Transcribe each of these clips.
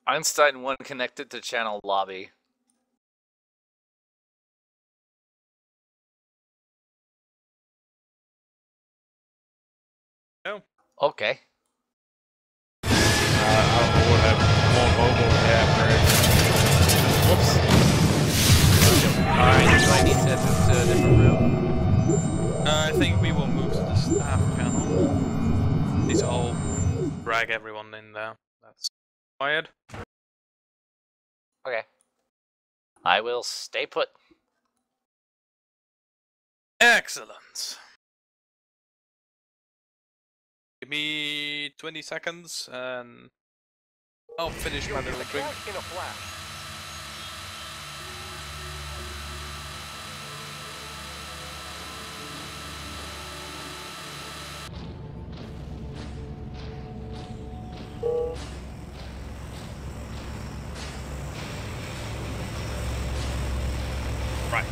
Einstein 1 connected to channel lobby. No. Okay. I would have more mobile Whoops. Alright, do I need to move to a different room? I think we will move to the staff channel. These all drag everyone in there. That's required. Okay. I will stay put. Excellent. Give me 20 seconds and I'll finish my little drink. In a flash. Right.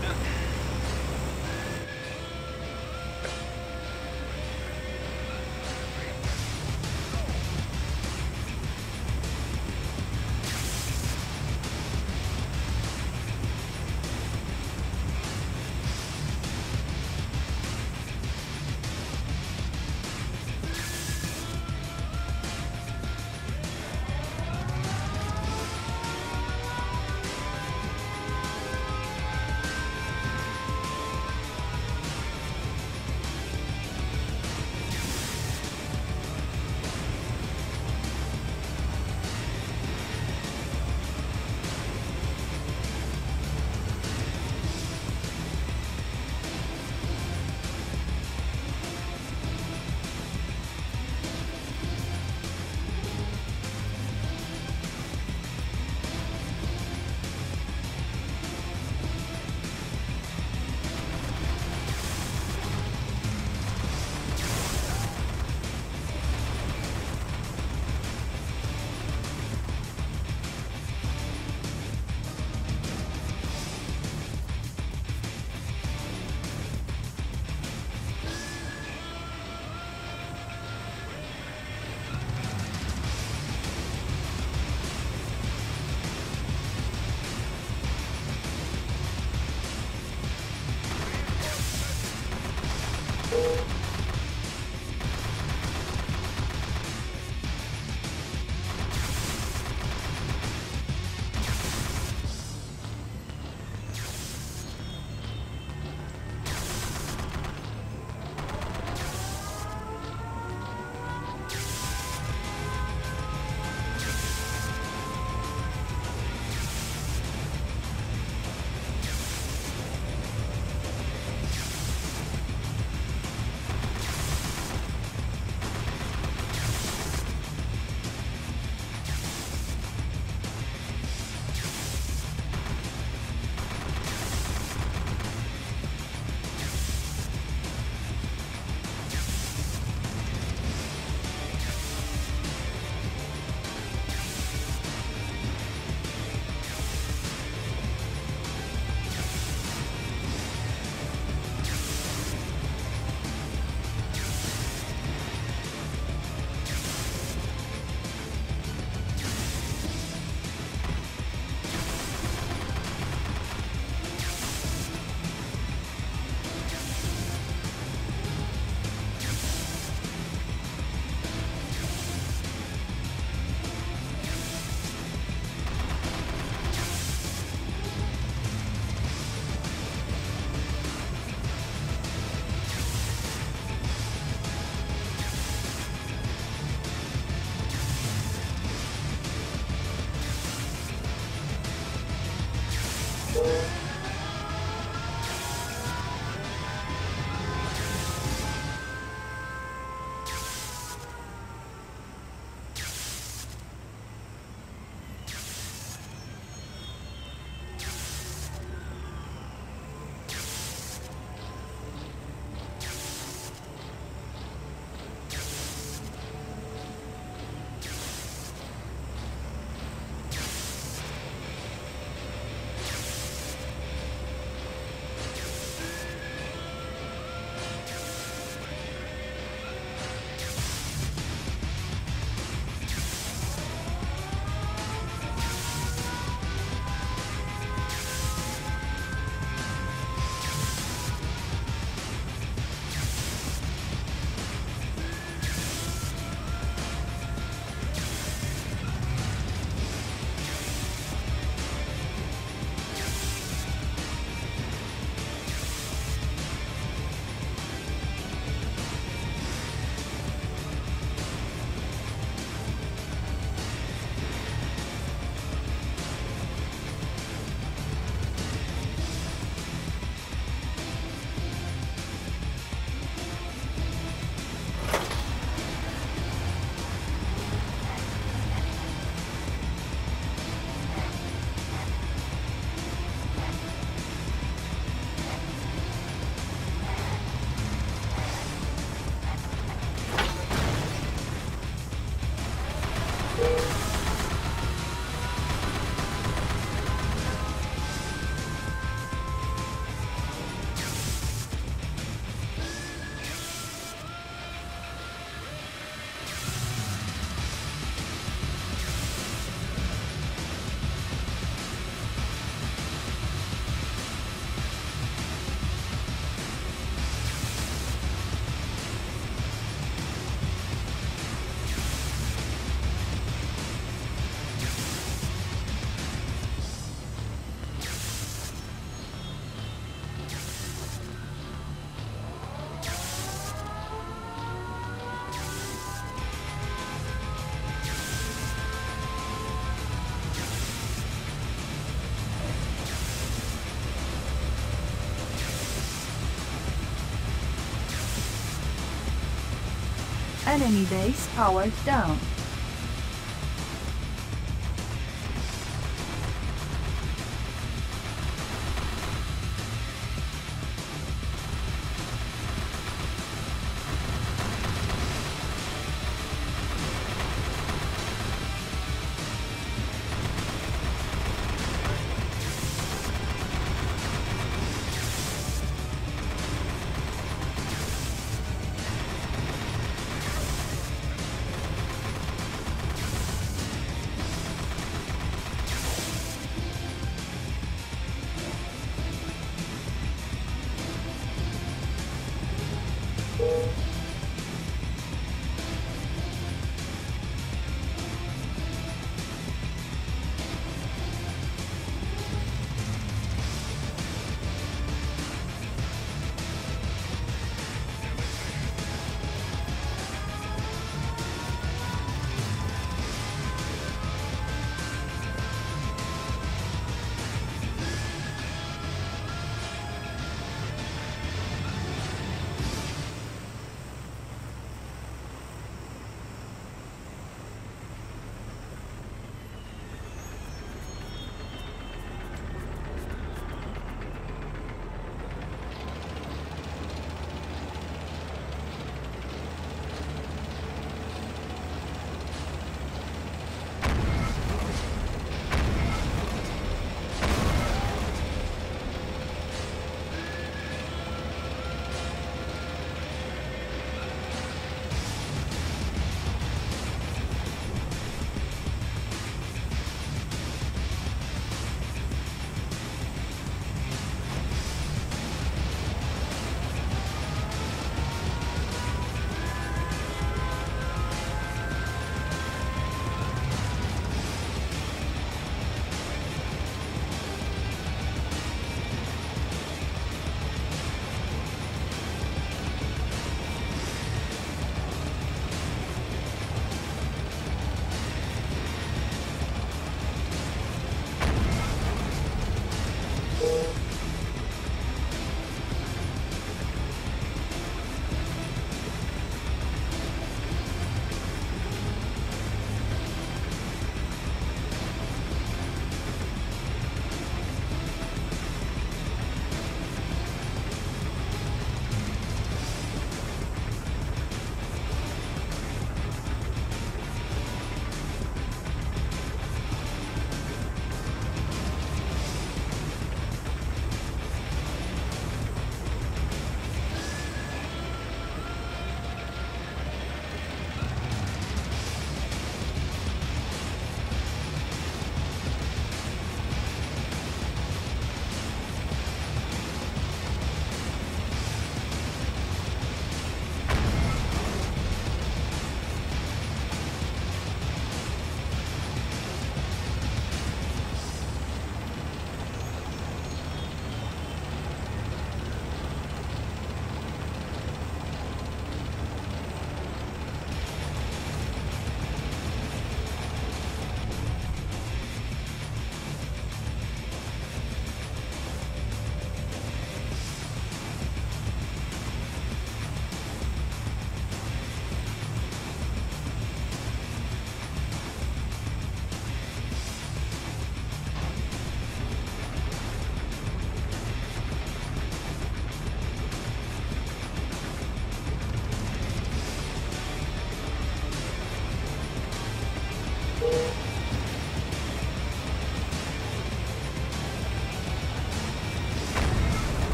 Enemy base powered down.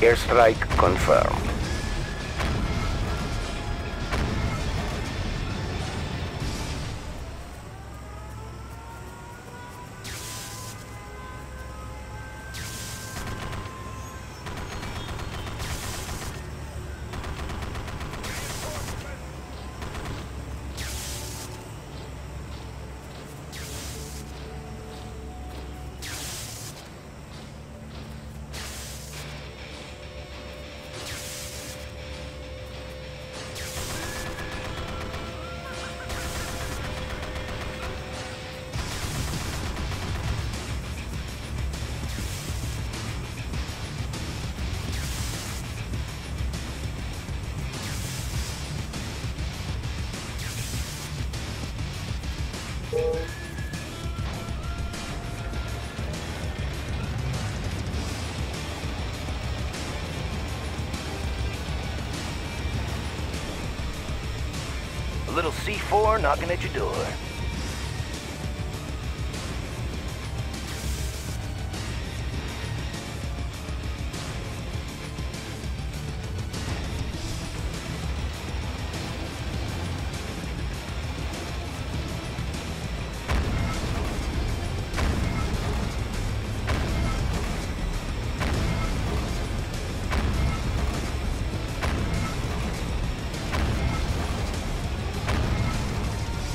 Airstrike confirmed. little C4 knocking at your door.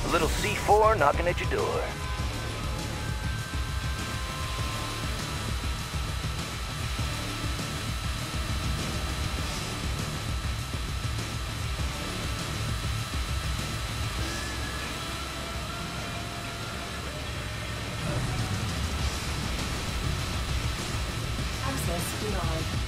A little C4 knocking at your door. Access denied.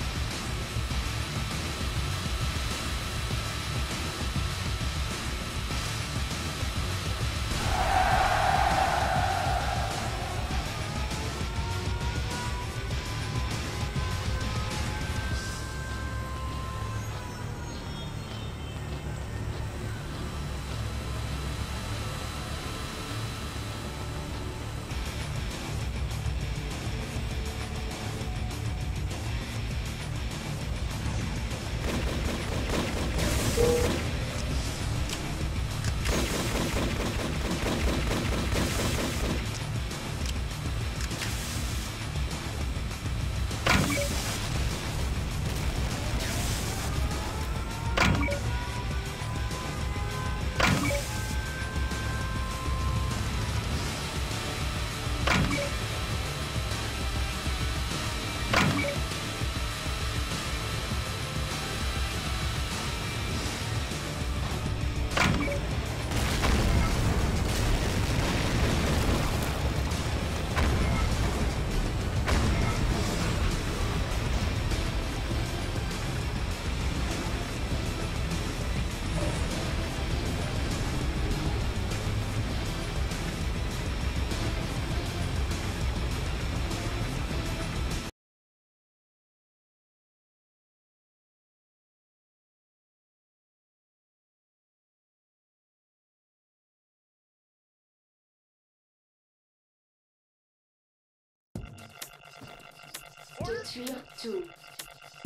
Détruire tout.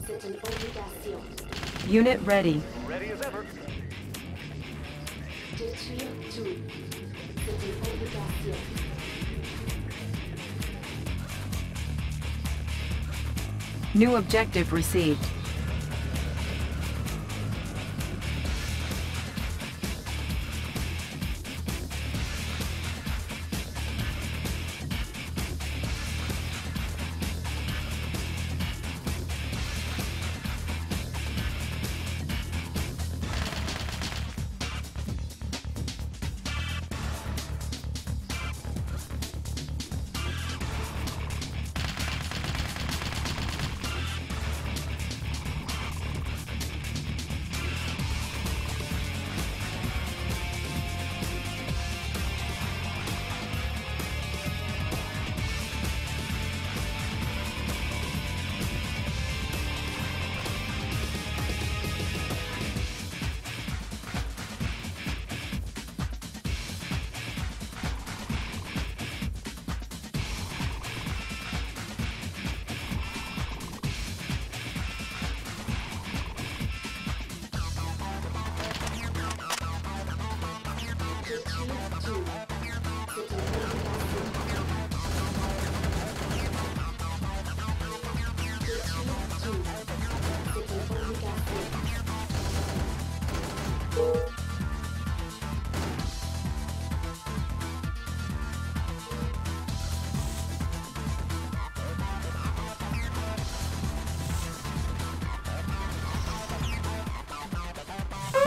C'est une obligation. Unit ready. Ready as ever. Détruire tout. C'est une obligation. New objective received.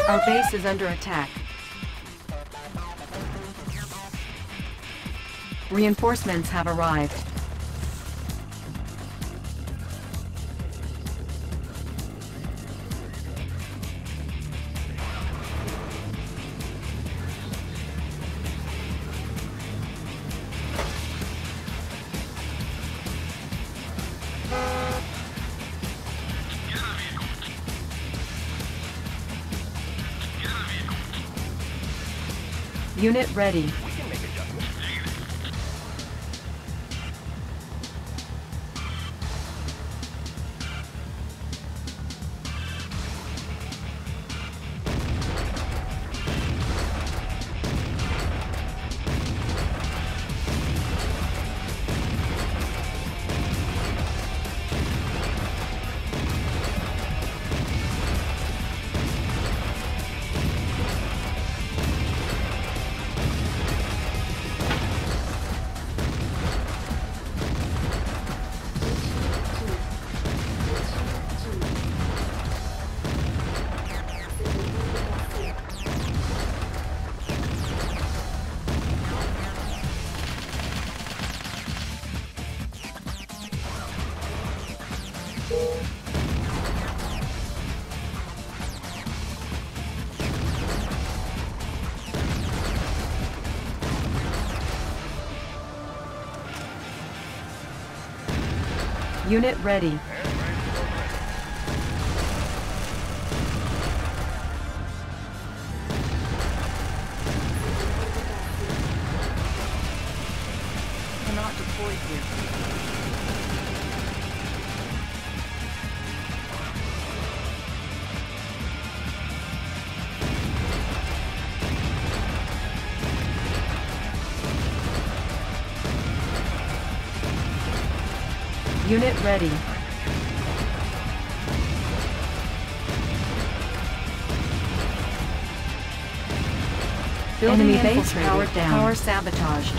Our base is under attack. Reinforcements have arrived. Unit ready. We can make adjustments. Unit ready. Cannot deploy here. Unit ready. Enemy base powered down. Power sabotaged.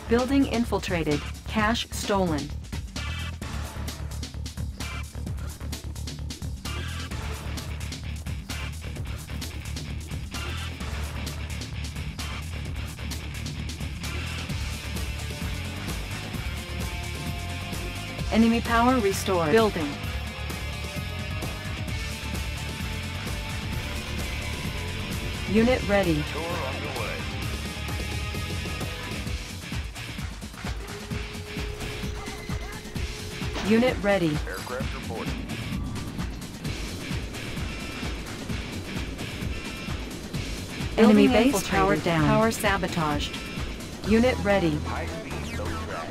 Building infiltrated. Cash stolen. Enemy power restored. Building. Unit ready. Tour underway. Unit ready. Aircraft reporting. Enemy base powered down. Power sabotaged. Unit ready. High speed, low drag.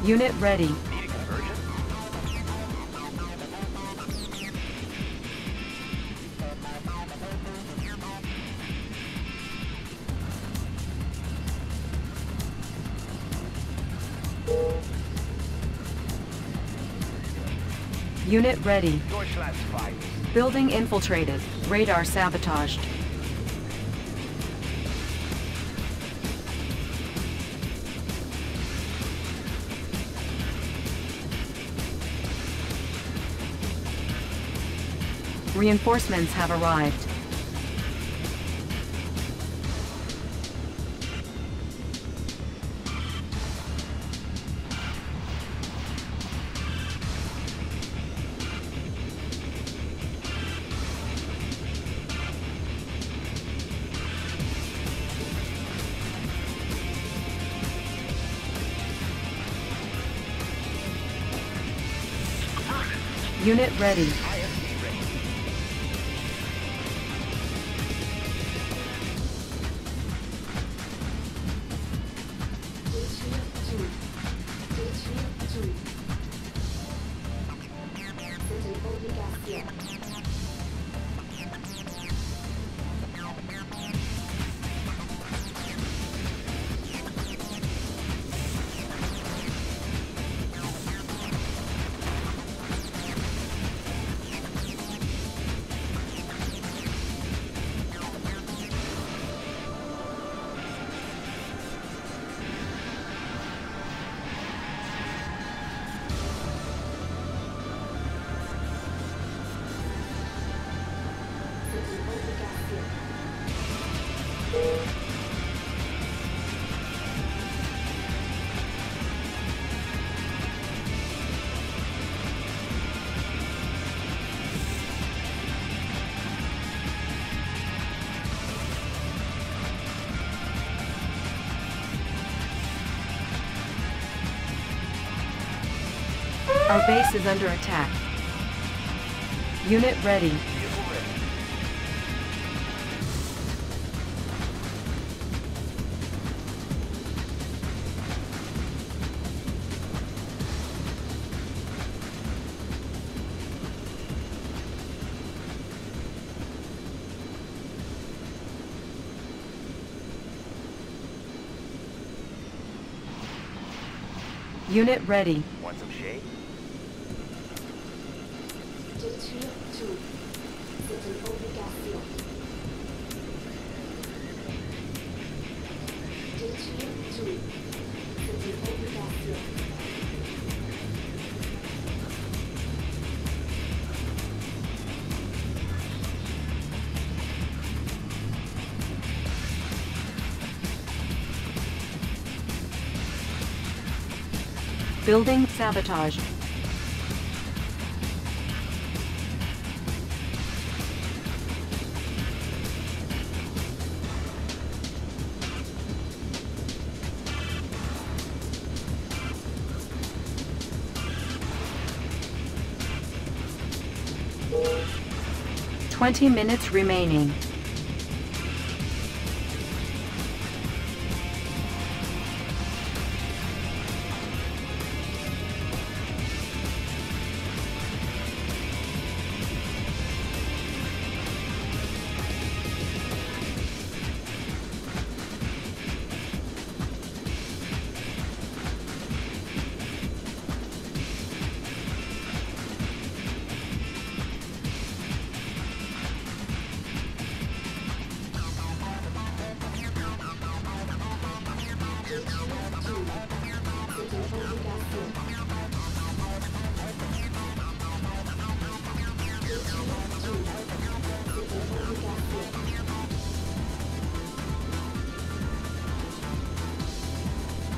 Unit ready. Need a conversion? Unit ready. Deutschland's fight. Building infiltrated. Radar sabotaged. Reinforcements have arrived. Unit ready. IFV ready. Détruire tout. Détruire tout. C'est une obligation. C'est une obligation. Our base is under attack. Unit ready. Vehicle ready. Unit ready. Want some shade? Détruire tout. C'est une obligation. Détruire tout. C'est une obligation. Building sabotage. Twenty minutes remaining.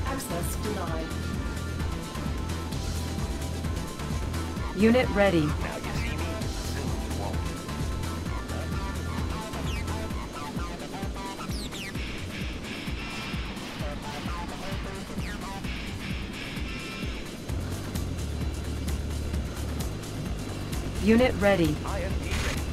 Access denied. Unit ready. Now you see me, soon you won't. Unit ready. IFV ready.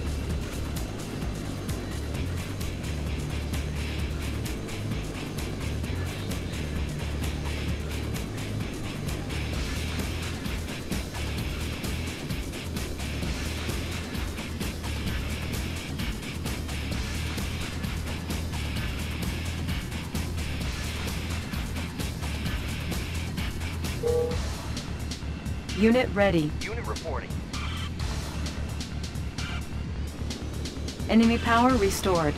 Unit ready. Unit reporting. Enemy power restored.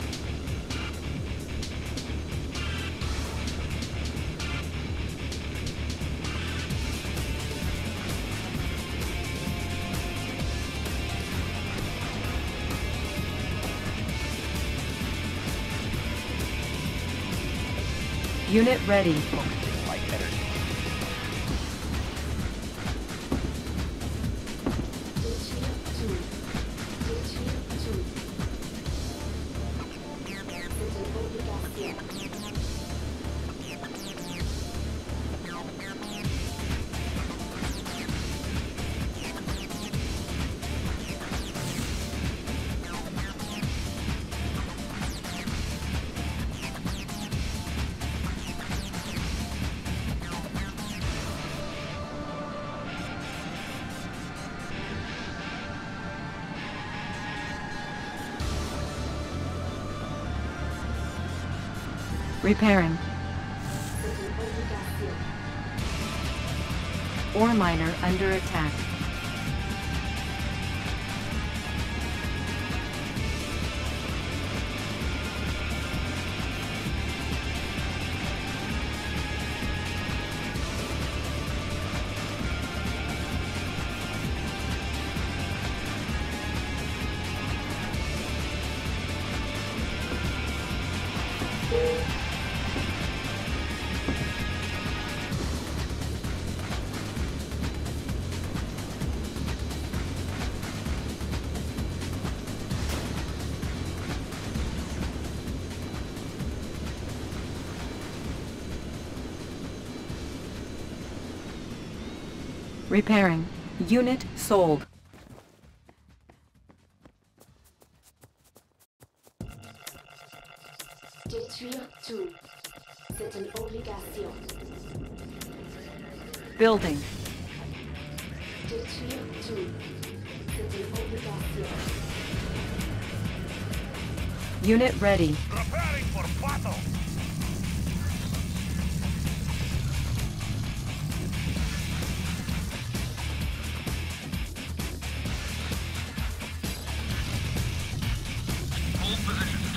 Unit ready. Focusing light energy. Repairing. C'est une obligation. Ore miner under attack. Repairing. Unit sold. Détruire tout. C'est une obligation. Building. Détruire tout. C'est une obligation. Unit ready. Preparing for battle! Hold position. Affirmative.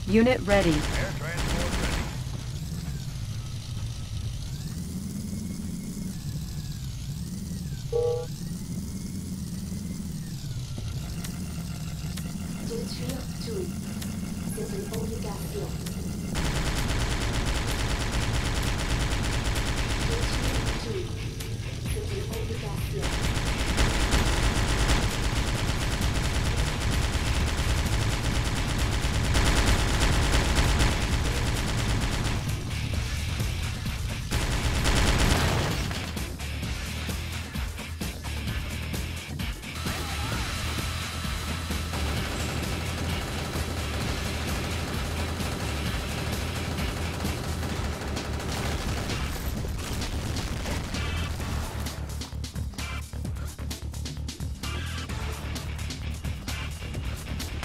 Unit ready. Air transport ready. Détruire tout. C'est une obligation. Détruire tout. C'est une obligation.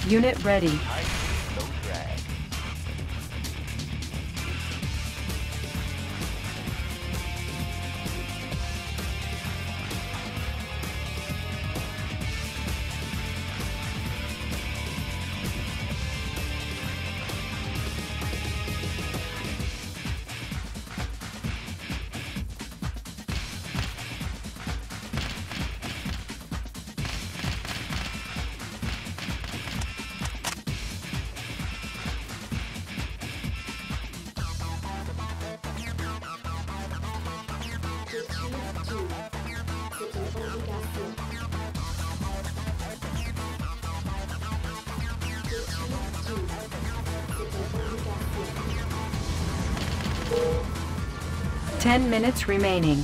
Unit ready. High speed, low drag. Détruire tout. C'est une obligation. Détruire tout. C'est une obligation. 10 minutes remaining.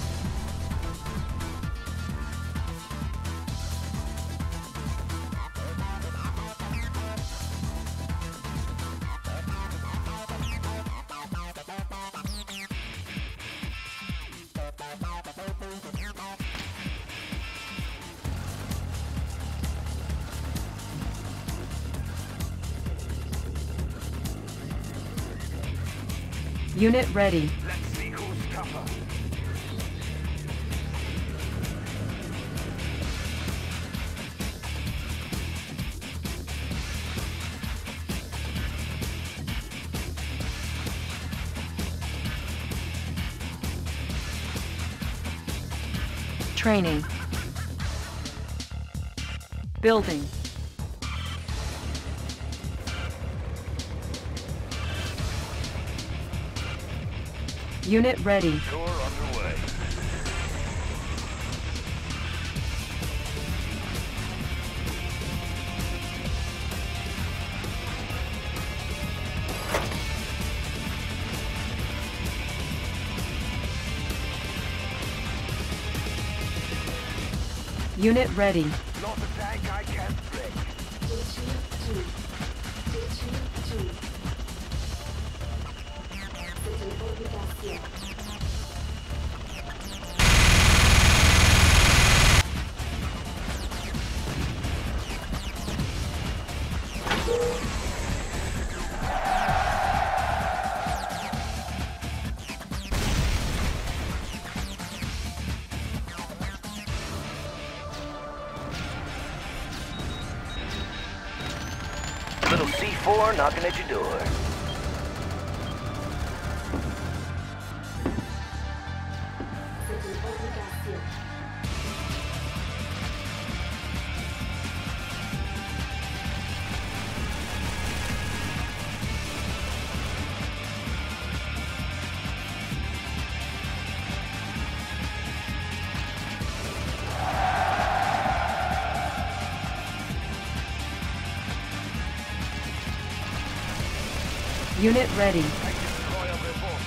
Unit ready. Let's see who's tougher. Training. Building. Unit ready. Tour underway. Unit ready. Lost a tank I can't break. Détruire tout. Détruire tout. C'est une obligation. Little C4 knocking at your door. C'est une obligation. Unit ready. I destroy a revolt.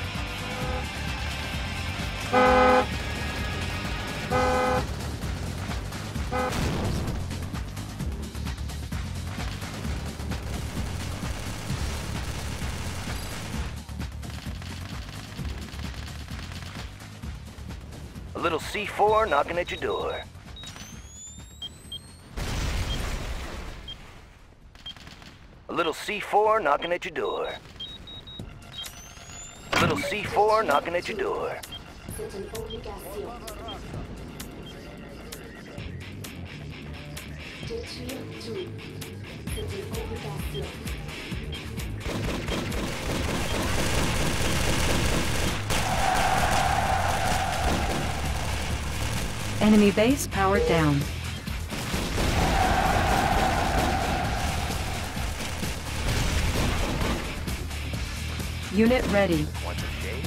A little C4 knocking at your door. A little C4 knocking at your door. A little C4 knocking at your door. C'est une obligation. Détruire tout. C'est une obligation. Enemy base powered down. Unit ready. Want some shade?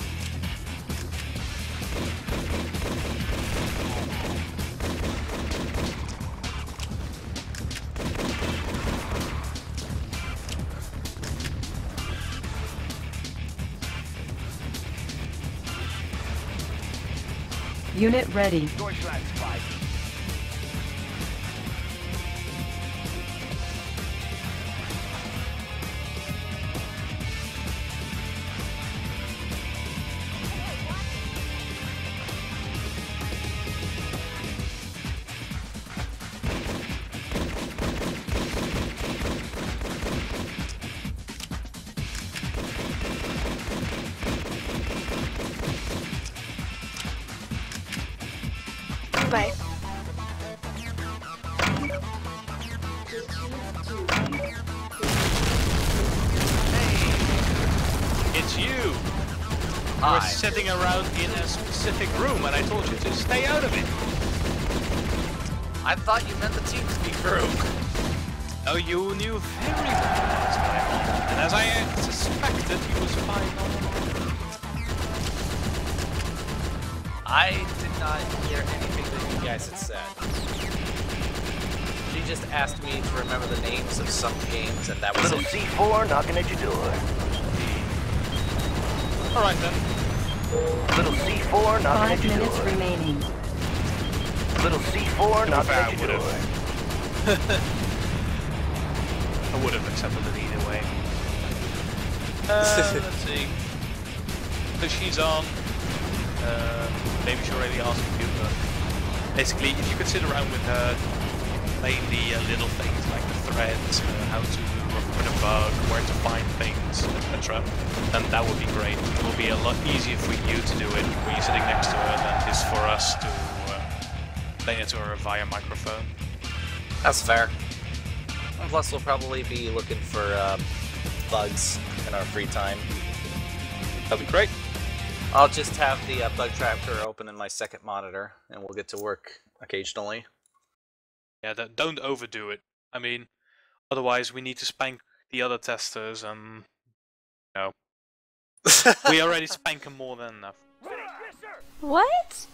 Unit ready. Deutschland spike. Bye. It's you! You were sitting around in a specific room and I told you to stay out of it. I thought you meant the TeamSpeak room. Oh, you knew very well what was going on. And as I suspected, he was fine all along. I did not hear anything that you guys had said. She just asked me to remember the names of some games, and that was Little it. C4 knocking at your door. Alright then. Little C4 knocking 5 at your minutes door. remaining. Little C4 knocking at your door. I would have accepted it either way. Let's see. So she's on. Maybe she already asked you, but basically, if you could sit around with her, playing the little things like the threads, how to report a bug, where to find things, etc., then that would be great. It will be a lot easier for you to do it when you're sitting next to her than it is for us to explain it to her via microphone. That's fair. And plus, we'll probably be looking for bugs in our free time. That'd be great. I'll just have the bug tracker open in my second monitor, and we'll get to work occasionally. Yeah, don't overdo it. I mean, otherwise we need to spank the other testers, and no, we already spank them more than enough. What?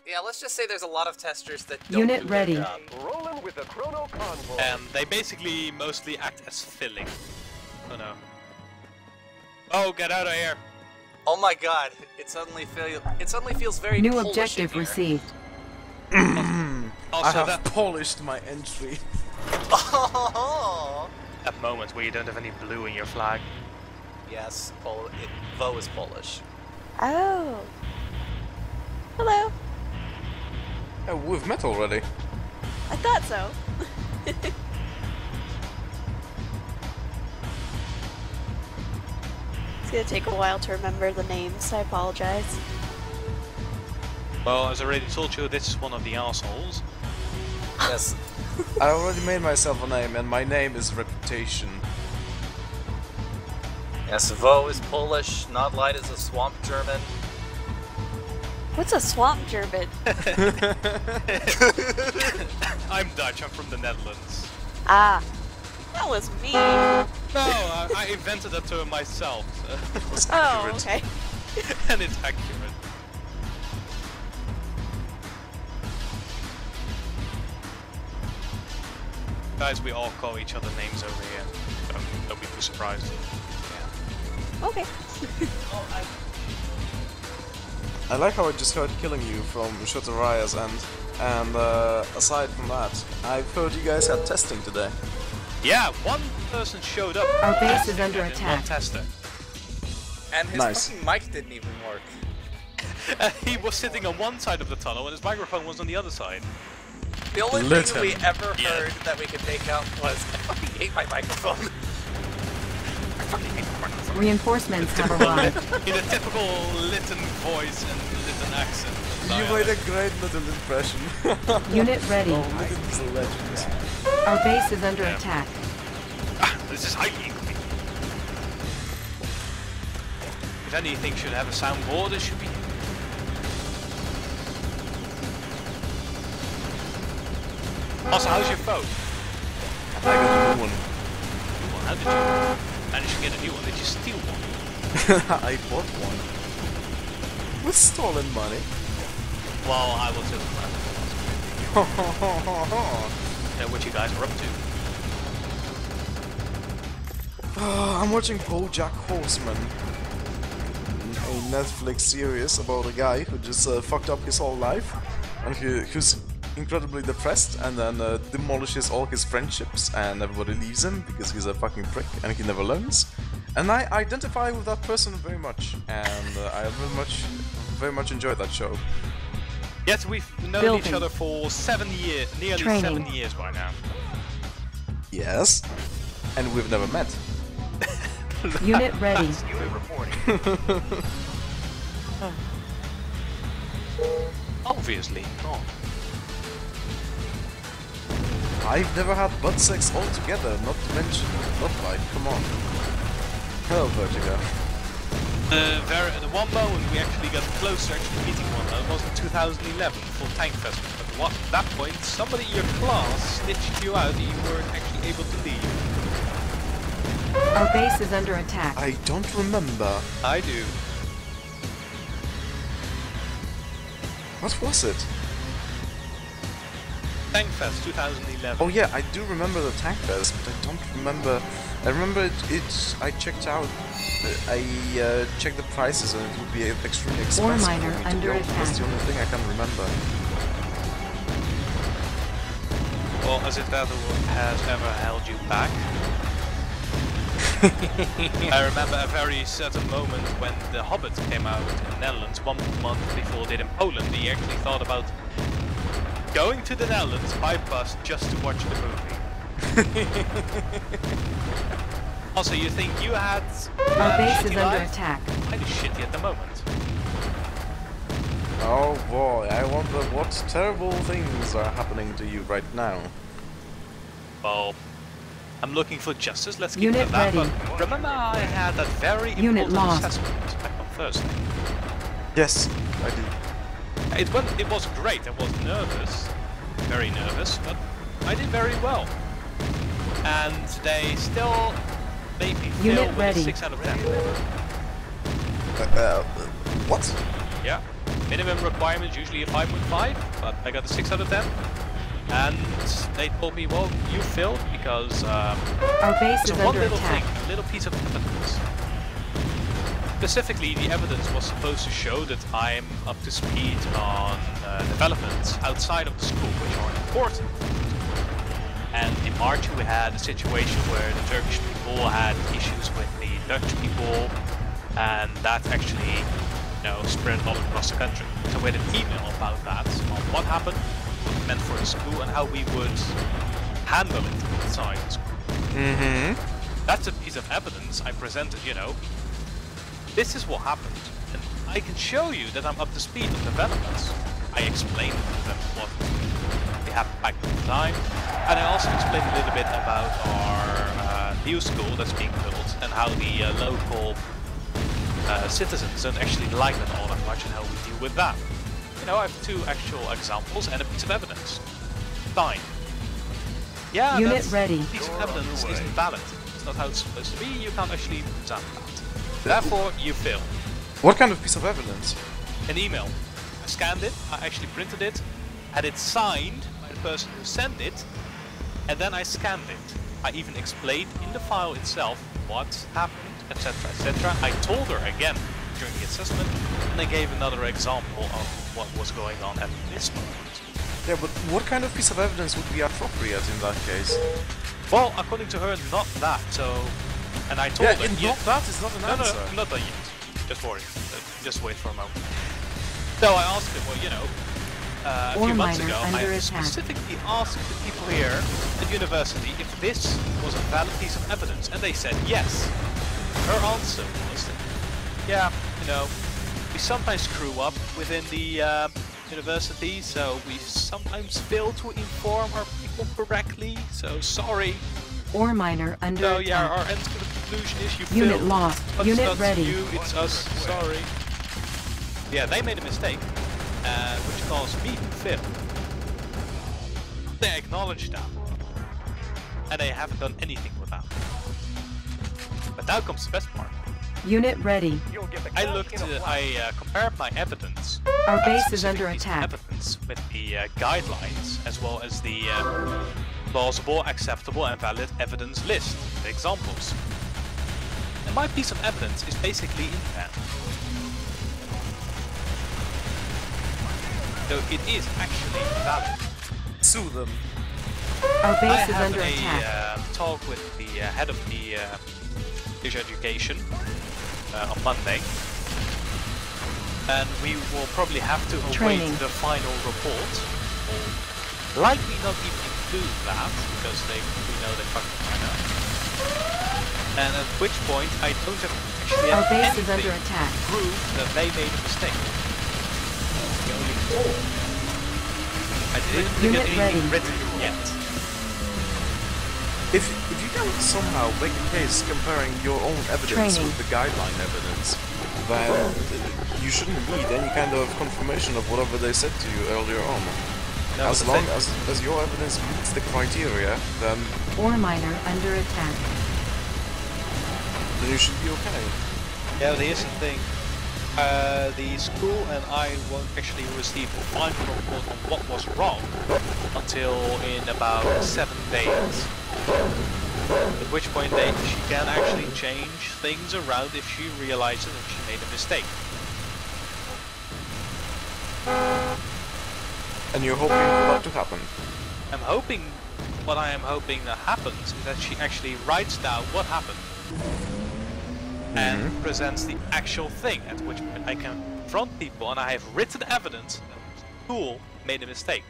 Yeah, let's just say there's a lot of testers that don't Unit do their ready. job. Rolling with the chrono convoy. And they basically mostly act as filling. Oh no. Oh, get out of here! Oh my god, it suddenly feels very New Polish objective in here. received. Also, I have that polished my entry. Oh, that moment where you don't have any blue in your flag. yes, Vo is Polish. Oh. Hello. Oh, we've met already. I thought so. It's gonna take a while to remember the names. I apologize. Well, as I already told you, this is one of the assholes. Yes. I already made myself a name, and my name is Reputation. Yes, Vo is Polish, Not Light is a swamp German. What's a swamp German? I'm Dutch, I'm from the Netherlands. Ah, that was me. No, I invented that term myself, Oh, okay. and it's accurate. Guys, we all call each other names over here. Don't be too surprised. Okay. I like how I just heard killing you from Shotaraya's end. And aside from that, I've heard you guys had testing today. Yeah, one person showed up. Our base is Testing under and attack. One tester. And his Nice. fucking mic didn't even work. He was sitting on one side of the tunnel and his microphone was on the other side. The only Lit thing we him. ever Yeah. heard that we could make out was, I fucking hate my microphone. Reinforcements have arrived. In a typical Lytton voice and Lytton accent. You made a great little impression. Unit ready. Oh, Lytton's a legend. Our base is under attack. This is hiking. If anything should have a soundboard, it should be. Also, how's your phone? I got a new one. Well, how did you manage to get a new one? Did you steal one? I bought one. With stolen money. Well, I was just what you guys are up to. I'm watching BoJack Horseman. A Netflix series about a guy who just fucked up his whole life. And who's incredibly depressed and then demolishes all his friendships and everybody leaves him because he's a fucking prick and he never learns. And I identify with that person very much, and I very much enjoyed that show. Yes, we've known each other for 7 years, nearly 7 years by now. Yes, and we've never met. Unit ready. Obviously not. I've never had butt sex altogether, not to mention butt light, come on. Hell, Vertigo. The one moment we actually got close to actually meeting one another was in 2011 for Tank Festival. But at that point, somebody in your class snitched you out and you weren't actually able to leave. Our base is under attack. I don't remember. I do. What was it? Tank Fest 2011. Oh yeah, I do remember the Tank Fest, but I don't remember. I remember I checked out. I checked the prices and it would be extremely expensive miner for me to under go. attack. That's the only thing I can remember. Well, as if that has ever held you back. I remember a very certain moment when The Hobbit came out in the Netherlands 1 month before it did in Poland. He actually thought about going to the Netherlands by bus just to watch the movie. Also, you think you had Our base is shitty under life? attack. Mine is shitty at the moment. Oh boy, I wonder what terrible things are happening to you right now. Well, I'm looking for justice, let's keep Unit it at that. ready. But remember I had that very Unit important lost. assessment back on Thursday. Yes, I do. It was great, I was nervous, very nervous, but I did very well. And they still made me feel Unit with ready. a 6 out of 10. What? Yeah, minimum requirement is usually a 5.5, but I got a 6 out of 10. And they told me, well, you failed because Our base is there's one under little attack. thing, a little piece of evidence. Specifically, the evidence was supposed to show that I'm up to speed on developments outside of the school, which are important. And in March we had a situation where the Turkish people had issues with the Dutch people, and that actually, spread all across the country. So we had an email about that, on what happened, what it meant for the school, and how we would handle it inside the school. Mm-hmm. That's a piece of evidence I presented, This is what happened, and I can show you that I'm up to speed on developments. I explained to them what happened back at the time, and I also explained a little bit about our new school that's being built and how the local citizens don't actually like that all that much and how we deal with that. I have 2 actual examples and a piece of evidence. Fine. Yeah, Unit that ready. piece of evidence isn't valid. It's not how it's supposed to be, you can't actually present that. Therefore, you fail. What kind of piece of evidence? An email. I scanned it, I actually printed it, had it signed by the person who sent it, and then I scanned it. I even explained in the file itself what happened, etc, etc. I told her again during the assessment, and I gave another example of what was going on at this moment. Yeah, but what kind of piece of evidence would be appropriate in that case? Well, according to her, not that, so... And I told her... that is not an answer. No, not that yet. Just worry. Just wait for a moment. So I asked him, well, a few months ago, I specifically asked the people here at university if this was a valid piece of evidence, and they said yes. Her answer was that, yeah, we sometimes screw up within the university, so we sometimes fail to inform our people correctly, so sorry. Ore miner under So attack. yeah, our end to the conclusion is you Unit failed. lost. But Unit it's not ready. you, it's us, sorry. Yeah, they made a mistake, which caused me to fail. They acknowledge that. And they haven't done anything with that. But now comes the best part. Unit ready. You'll get the I cash looked, in a while. I compared my evidence. Our base is under specific piece of attack. Evidence with the guidelines, as well as the plausible, acceptable, and valid evidence list, the examples. And my piece of evidence is basically in there. So it is actually valid. Sue them. Our I base is have under a attack. talk with the head of the British Education on Monday, and we will probably have to await Training. the final report. Or likely not even include that because we know they fucking find out. And at which point I don't have actually Our have base is anything under attack. to prove that they made a mistake. The only thought. I didn't Unit get ready. anything written yet. If you can somehow make a case comparing your own evidence Training. with the guideline evidence, then you shouldn't need any kind of confirmation of whatever they said to you earlier on. No, As but the long thing- as your evidence meets the criteria, then Ore miner under attack. you should be okay. Yeah, but here's the thing. The school and I won't actually receive a final report on what was wrong until in about 7 days. At which point she can actually change things around if she realizes that she made a mistake. And you're hoping for that to happen. I'm hoping, what I am hoping that happens is that she actually writes down what happened and presents the actual thing, at which point I can confront people and I have written evidence that the school made a mistake.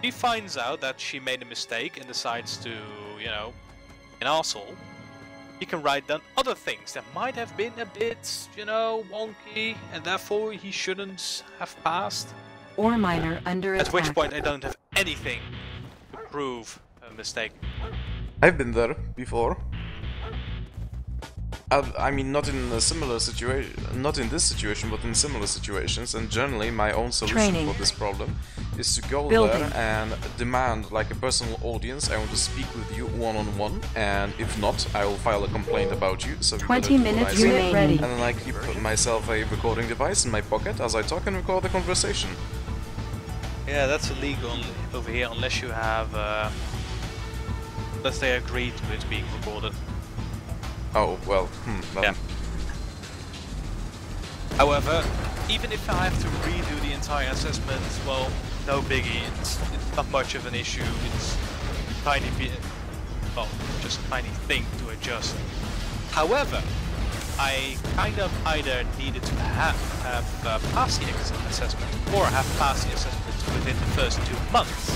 She finds out that she made a mistake and decides to, you know, an arsehole. He can write down other things that might have been a bit, you know, wonky, and therefore he shouldn't have passed. Ore miner under At attack. which point I don't have anything to prove a mistake. I've been there before. I mean, not in a similar situation, not in this situation, but in similar situations. And generally, my own solution Training. for this problem is to go Building. there and demand, like a personal audience. I want to speak with you one-on-one, and if not, I will file a complaint about you. So you 20 better do what minutes I say. unit ready. And then I keep myself a recording device in my pocket as I talk and record the conversation. Yeah, that's illegal over here unless you have, unless they agree to it being recorded. Oh well. Then. Yeah. However, even if I have to redo the entire assessment, well, no biggie. It's not much of an issue. It's a tiny bit, well, just a tiny thing to adjust. However, I kind of either needed to have passed the assessment or have passed the assessment within the first 2 months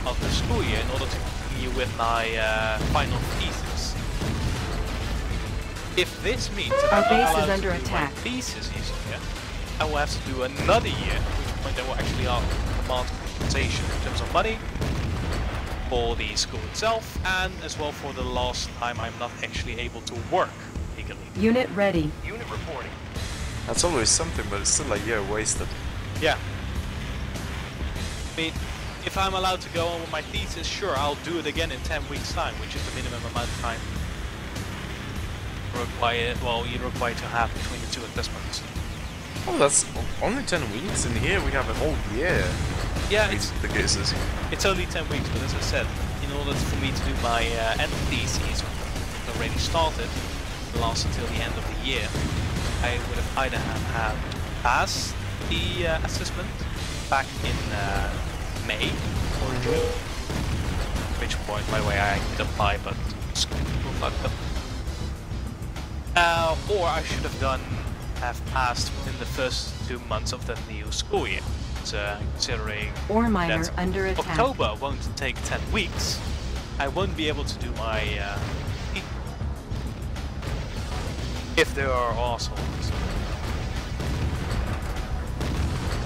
of the school year in order to continue with my final thesis. If this means that Our I'm base not is allowed under to do my attack. thesis this year, I will have to do another year, at which point I will actually demand compensation in terms of money for the school itself, and as well for the last time I'm not actually able to work legally. Unit ready. Unit reporting. That's always something, but it's still a year wasted. Yeah. I mean, if I'm allowed to go on with my thesis, sure, I'll do it again in 10 weeks' time, which is the minimum amount of time required. Well, you're required to have between the 2 assessments. Oh, that's only 10 weeks. In here, we have a whole year. Yeah, in the cases. it's only 10 weeks, but as I said, in order for me to do my end thesis, which already started, last until the end of the year, I would have either had passed the assessment back in May or June, at which point, by the way, I could apply, but school fucked up. Or I should have passed within the first 2 months of the new school year. Considering Ore miner that under attack. October won't take 10 weeks, I won't be able to do my if there are assholes.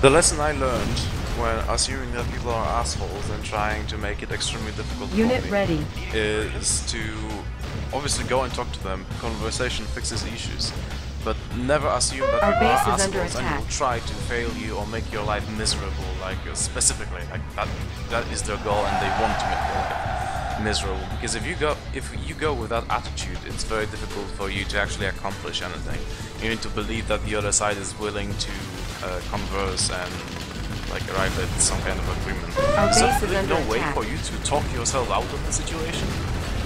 The lesson I learned when assuming that people are assholes and trying to make it extremely difficult Unit for me ready. is to obviously go and talk to them. Conversation fixes issues. but never assume that Our you base are is under assholes and attack. will try to fail you or make your life miserable, like specifically, like that is their goal and they want to make your life miserable. Because if you go with that attitude, it's very difficult for you to actually accomplish anything. You need to believe that the other side is willing to converse and like arrive at some kind of agreement. Our Is there base is really under no way attack. for you to talk yourself out of the situation?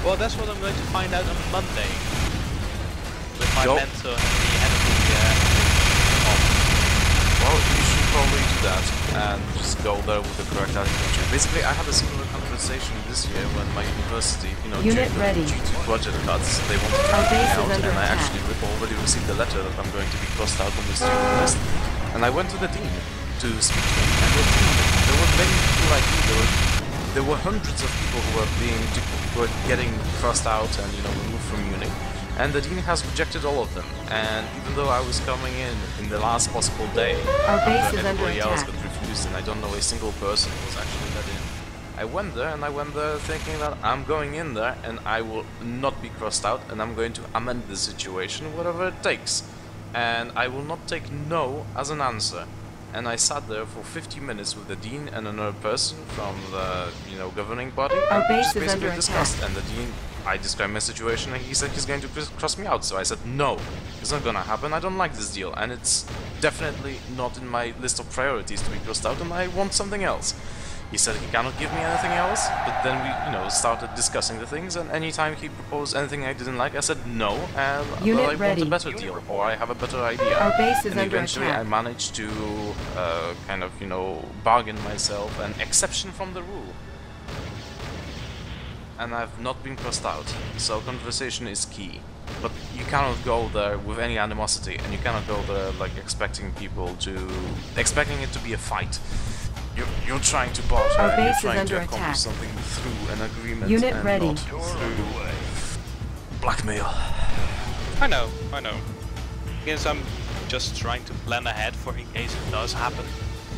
Well, that's what I'm going to find out on Monday with my Go. mentor and the head of the Well, you should probably do that and just go there with the correct attitude. Basically, I had a similar conversation this year when my university, you know, Unit due ready. to budget cuts, they wanted to Our kick me base is out, under and I attack. actually already received a letter that I'm going to be crossed out on the student list. And I went to the dean to speak to him, and the dean, there were many people like me. There were hundreds of people who were getting crossed out and, you know, removed from Munich. And the dean has rejected all of them. And even though I was coming in the last possible day, Our base after is under everybody else attack. got refused, and I don't know a single person who was actually let in. I went there thinking that I'm going in there and I will not be crossed out and I'm going to amend the situation, whatever it takes. And I will not take no as an answer. And I sat there for 50 minutes with the dean and another person from the, you know, governing body. Our and we base just is basically under discussed. attack. And the dean, I described my situation and he said he's going to cross me out. So I said no, it's not gonna happen. I don't like this deal and it's definitely not in my list of priorities to be crossed out and I want something else. He said he cannot give me anything else, but then we, you know, started discussing the things, and anytime he proposed anything I didn't like, I said no, and Unit well, I ready. want a better deal, or I have a better idea. Our base is and under eventually attack. I managed to kind of, you know, bargain myself an exception from the rule. And I've not been crossed out, so conversation is key. But you cannot go there with any animosity, and you cannot go there like expecting it to be a fight. You're trying to barter Our and you're base is trying under to accomplish attack. something through an agreement Unit and ready. not through blackmail. I know. Because I'm just trying to plan ahead for in case it does happen.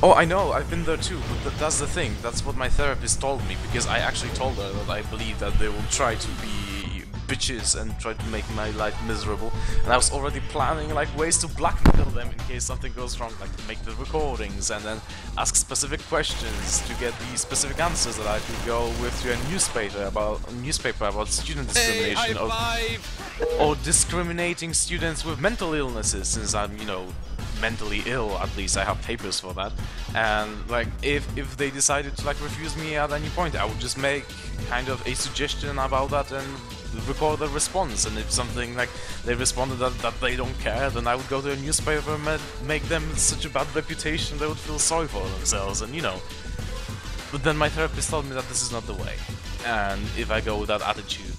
Oh, I know, I've been there too, but that's the thing. That's what my therapist told me, because I actually told her that I believe that they will try to be bitches and try to make my life miserable. And I was already planning like ways to blackmail them in case something goes wrong, like make the recordings and then ask specific questions to get the specific answers that I could go with to a newspaper about student discrimination or discriminating students with mental illnesses, since I'm, you know, mentally ill. At least I have papers for that. And like if they decided to like refuse me at any point, I would just make kind of a suggestion about that and record a response. And if something like they responded that they don't care, then I would go to a newspaper and make them such a bad reputation they would feel sorry for themselves, and you know. But then my therapist told me that this is not the way, and if I go with that attitude,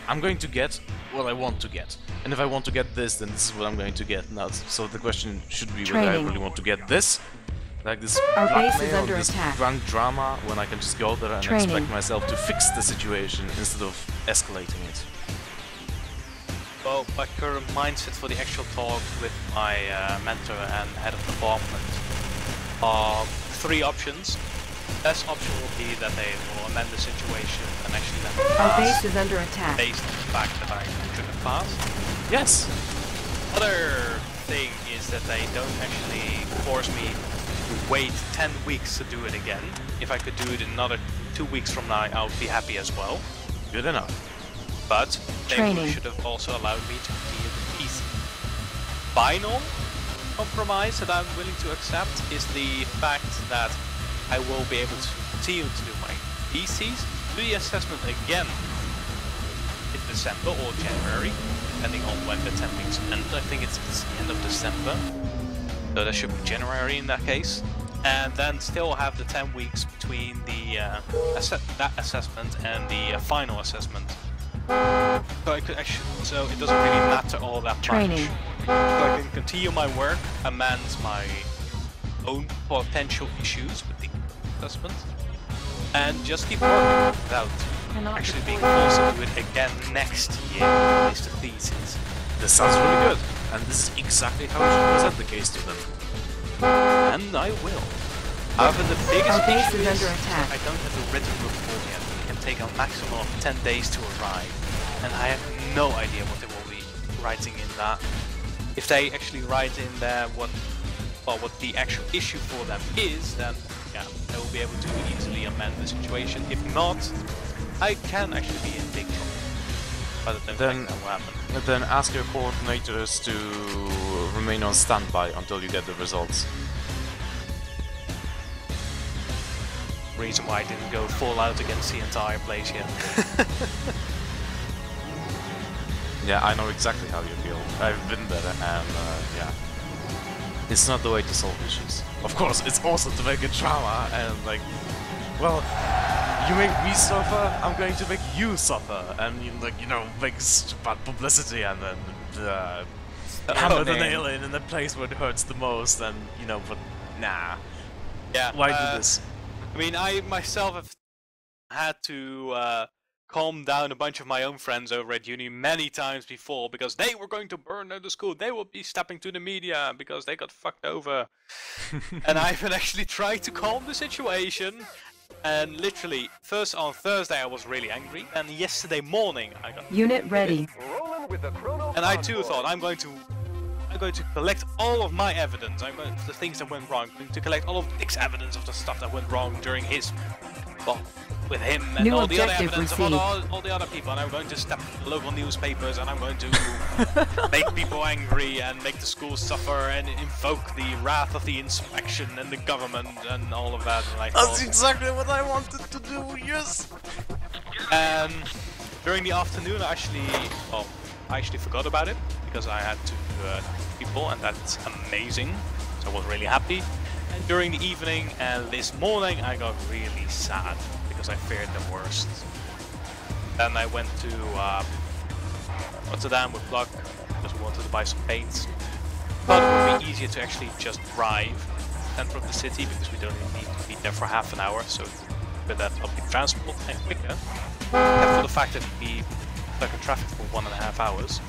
I'm going to get what I want to get. And if I want to get this, then this is what I'm going to get. Now, so the question should be whether I Training. really want to get this, like this Our base is blackmail, under this attack. grand drama, when I can just go there and Training. expect myself to fix the situation instead of escalating it. Well, my current mindset for the actual talk with my mentor and head of department are 3 options. Best option will be that they will amend the situation and actually let me Our pass base is under attack. based on the fact that I shouldn't pass. Yes. Other thing is that they don't actually force me to wait 10 weeks to do it again. If I could do it in another 2 weeks from now, I would be happy as well. Good enough. But they Training. should have also allowed me to continue the PC. Final compromise that I'm willing to accept is the fact that I will be able to continue to do my PCs, do the assessment again in December or January, depending on when the 10 weeks end. I think it's the end of December, so that should be January in that case. And then still have the 10 weeks between the that assessment and the final assessment. So I could actually, so it doesn't really matter all that Training. much. So I can continue my work, amend my own potential issues with the assessment, and just keep working without actually being forced to do it again next year to finish the thesis. This sounds really good, and this is exactly how I should present the case to them. And I will. However, the biggest Our base issue is is under attack. I don't have a written report yet. It can take a maximum of 10 days to arrive, and I have no idea what they will be writing in that. if they actually write in there what the actual issue for them is, then yeah, they will be able to easily amend the situation. If not, I can actually be in big trouble. But I don't think that will happen. Then ask your coordinators to remain on standby until you get the results. Reason why I didn't go full out against the entire place yet. Yeah, I know exactly how you feel. I've been there, and yeah, it's not the way to solve issues. Of course, it's also to make a drama, and like, well, you make me suffer, I'm going to make you suffer, and you know, make bad publicity, and then hammer the nail in the place where it hurts the most, and you know, but nah. Yeah. Why do this? I mean, I myself have had to calm down a bunch of my own friends over at uni many times before because they were going to burn down the school. They will be stepping to the media because they got fucked over. And I've been actually trying to calm the situation. And literally, first on Thursday I was really angry, and yesterday morning I got Unit ready. Rolling with the chrono and I too convoy. thought I'm going to collect all of my evidence. I'm going to the things that went wrong. I'm going to collect all of Dick's evidence of the stuff that went wrong during his, well, with him and New all the other objective evidence of received. all the other people. And I'm going to step to the local newspapers and I'm going to make people angry and make the schools suffer and invoke the wrath of the inspection and the government and all of that. And I That's thought, exactly what I wanted to do, yes! and during the afternoon I actually forgot about it because I had to people, and that's amazing, so I was really happy. And during the evening and this morning I got really sad because I feared the worst. Then I went to Rotterdam with Luck because we wanted to buy some paints. But it would be easier to actually just drive than from the city because we don't even need to be there for half an hour, so with that public transport and quicker. Except for the fact that we stuck in traffic for 1.5 hours.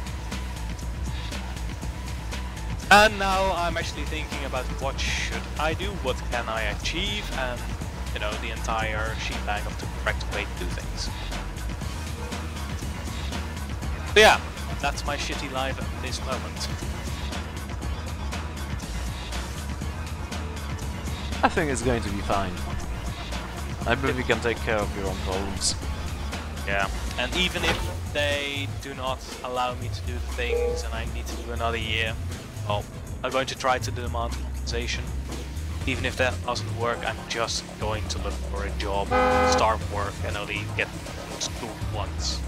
And now I'm actually thinking about what should I do, what can I achieve, and you know, the entire shebang of the correct way to do things. So yeah, that's my shitty life at this moment. I think it's going to be fine. I believe you can take care of your own problems. Yeah, and even if they do not allow me to do the things and I need to do another year, well, I'm going to try to demand compensation. Even if that doesn't work, I'm just going to look for a job, start work, and only get to school once.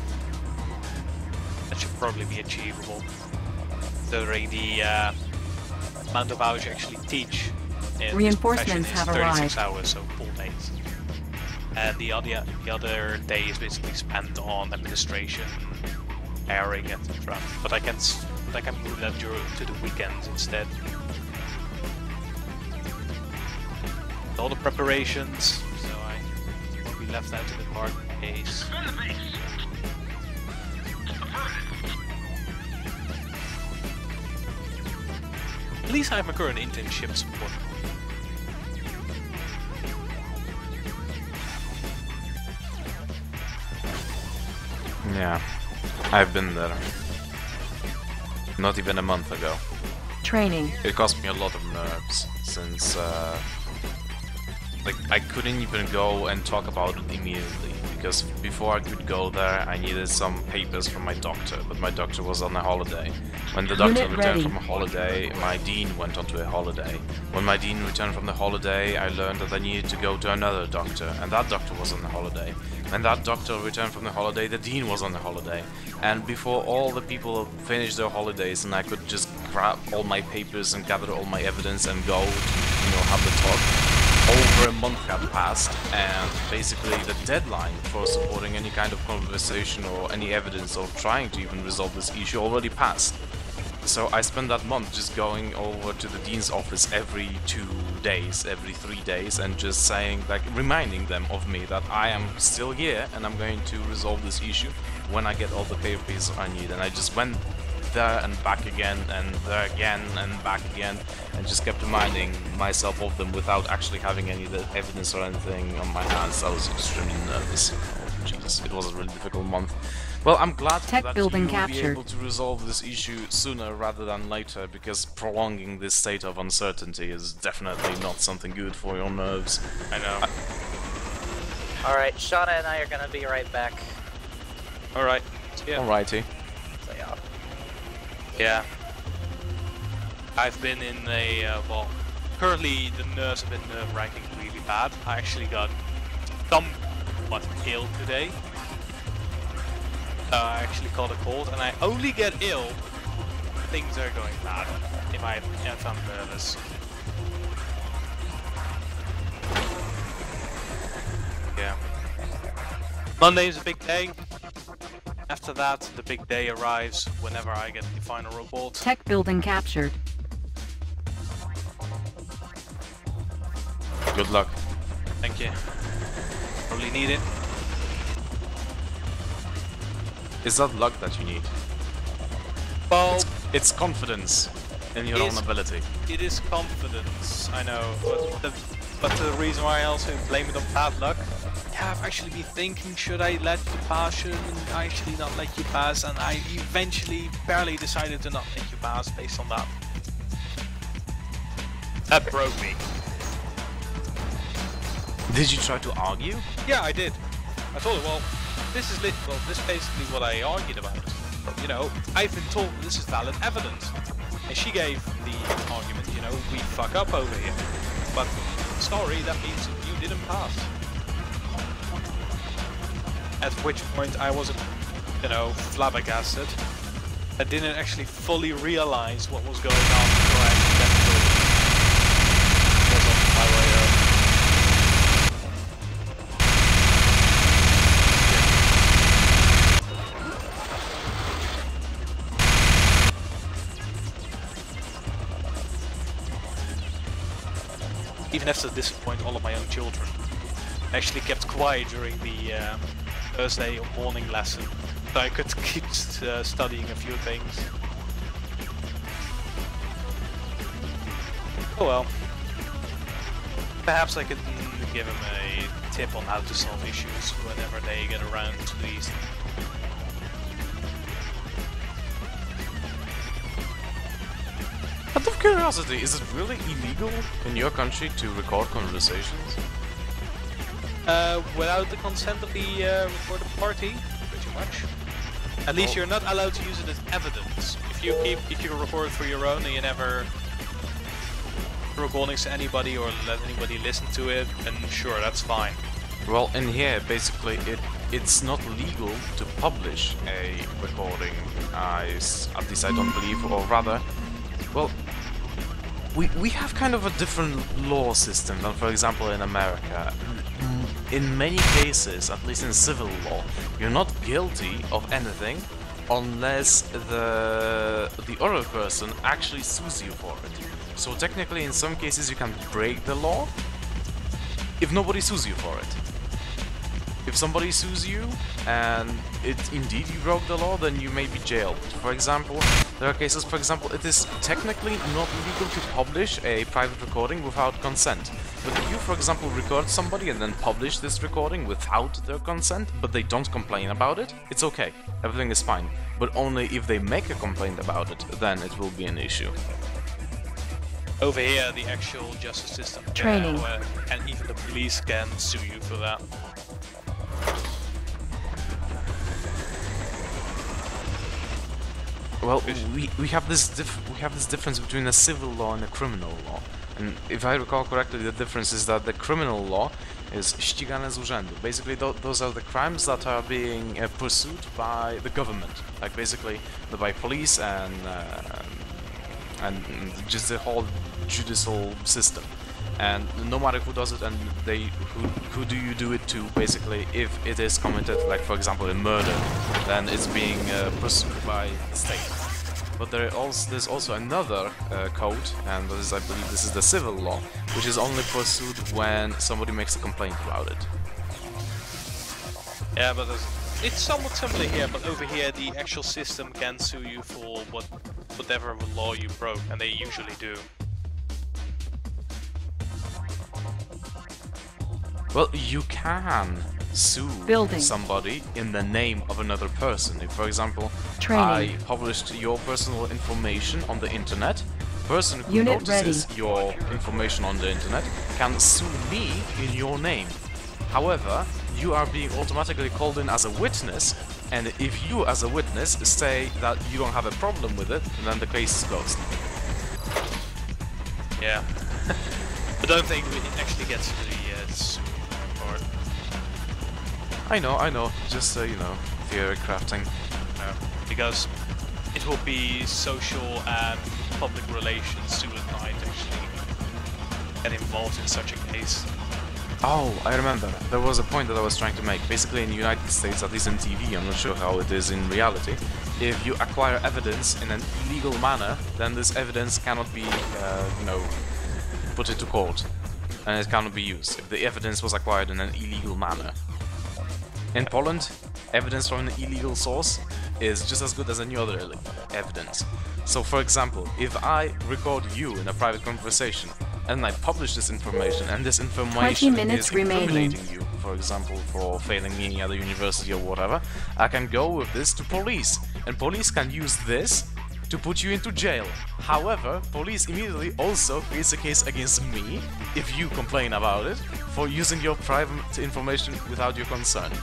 That should probably be achievable, considering the amount of hours you actually teach in Reinforcements this have profession is 36 arrived. hours, so full days. And the other day is basically spent on administration, airing, etc. But I can move that to the weekends instead. All the preparations, so I won't be left out in the dark case. At least I have my current internship support. Yeah, I've been there. Not even a month ago. Training. It cost me a lot of nerves, since like I couldn't even go and talk about it immediately, because before I could go there I needed some papers from my doctor, but my doctor was on a holiday. When the doctor Unit returned ready. from a holiday, my dean went onto a holiday. When my dean returned from the holiday, I learned that I needed to go to another doctor, and that doctor was on a holiday. When that doctor returned from the holiday, the dean was on the holiday. And before all the people finished their holidays and I could just grab all my papers and gather all my evidence and go, you know, have the talk, over a month had passed, and basically the deadline for supporting any kind of conversation or any evidence or trying to even resolve this issue already passed. So I spent that month just going over to the dean's office every 2 days, every 3 days, and just saying, like, reminding them of me that I am still here and I'm going to resolve this issue when I get all the papers I need. And I just went there and back again and there again and back again and just kept reminding myself of them without actually having any evidence or anything on my hands. I was extremely nervous. Jesus, it was a really difficult month. Well, I'm glad Tech that building you'll be captured. able to resolve this issue sooner rather than later, because prolonging this state of uncertainty is definitely not something good for your nerves. I know. Alright, Shauna and I are gonna be right back. Alright. Yeah. Alrighty. So yeah. Yeah. I've been in a, well, currently the nerves have been nerve-wracking really bad. I actually got somewhat ill today. I actually caught a cold, and I only get ill when things are going bad, if I'm nervous. Yeah. Monday is a big day. After that, the big day arrives whenever I get the final report. Tech building captured. Good luck. Thank you. Probably need it. Is that luck that you need? Well, It's confidence in your own ability. it is confidence, I know, but the reason why I also blame it on bad luck, yeah, I've actually been thinking, should I let you pass, should I actually not let you pass, and I eventually barely decided to not let you pass based on that. That broke me. Did you try to argue? Yeah, I did. I told her, well, this is basically what I argued about. You know, I've been told this is valid evidence. And she gave the argument, you know, we fuck up over here. But, sorry, that means you didn't pass. At which point I was, you know, flabbergasted. I didn't actually fully realize what was going on until I actually got to it. Was on my way home. Even after disappoint all of my own children. I actually kept quiet during the Thursday morning lesson, so I could keep studying a few things. Oh well. Perhaps I could give them a tip on how to solve issues whenever they get around to these. Out of curiosity, is it really illegal in your country to record conversations? Without the consent of the recorded party, pretty much. At least you're not allowed to use it as evidence. If you record for your own and you never recordings to anybody or let anybody listen to it, then sure, that's fine. Well, in here, basically, it's not legal to publish a recording, at least I don't believe, or rather, well, we have kind of a different law system than, for example, in America. In many cases, at least in civil law, you're not guilty of anything unless the other person actually sues you for it. So technically, in some cases, you can break the law if nobody sues you for it. If somebody sues you and indeed you broke the law, then you may be jailed. For example, there are cases, for example, it is technically not legal to publish a private recording without consent. But if you, for example, record somebody and then publish this recording without their consent, but they don't complain about it, it's okay. Everything is fine. But only if they make a complaint about it, then it will be an issue. Over here, the actual justice system, Training. and even the police can sue you for that. Well, we have this difference between a civil law and a criminal law. And if I recall correctly, the difference is that the criminal law is ścigane z urzędu. Basically, those are the crimes that are being pursued by the government, like basically by police and just the whole judicial system. And no matter who does it and who do you do it to, basically, if it is committed, like for example a murder, then it's being pursued by the state. But there's also another code, and this is, I believe this is the civil law, which is only pursued when somebody makes a complaint about it. Yeah, but it's somewhat similar here, but over here the actual system can sue you for whatever law you broke, and they usually do. Well, you can sue Building. somebody in the name of another person. If, for example, Training. I published your personal information on the internet, the person who Unit notices ready. your information on the internet can sue me in your name. However, you are being automatically called in as a witness, and if you as a witness say that you don't have a problem with it, then the case is closed. Yeah. I don't think we actually get to the or I know, just you know, theory crafting. because it will be social and public relations suicide actually get involved in such a case. Oh, I remember. There was a point that I was trying to make. Basically, in the United States, at least in TV, I'm not sure how it is in reality, if you acquire evidence in an illegal manner, then this evidence cannot be, you know, put into court, and it cannot be used if the evidence was acquired in an illegal manner. In Poland, evidence from an illegal source is just as good as any other evidence. So, for example, if I record you in a private conversation and I publish this information, and this 20 information minutes is remaining. incriminating you, for example, for failing me at a university or whatever, I can go with this to police, and police can use this to put you into jail. However, police immediately also creates a case against me, if you complain about it, for using your private information without your consent.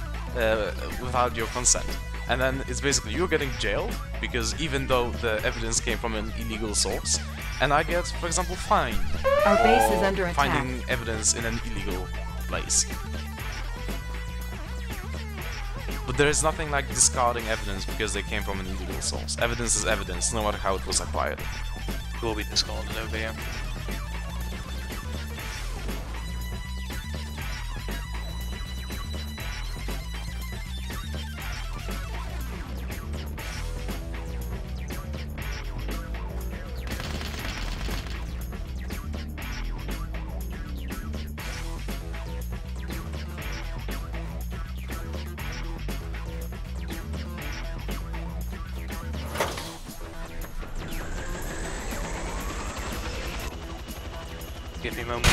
And then it's basically you're getting jailed, because even though the evidence came from an illegal source, and I get, for example, fined Our base for is under attack. finding evidence in an illegal place. But there is nothing like discarding evidence because they came from an illegal source. Evidence is evidence, no matter how it was acquired. It will be discarded over here. Give me a moment.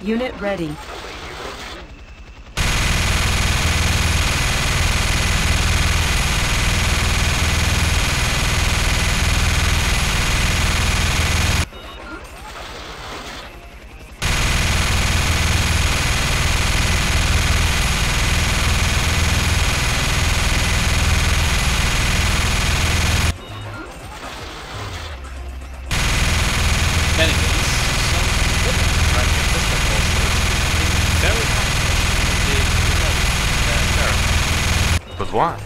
Unit ready. Many things. But why?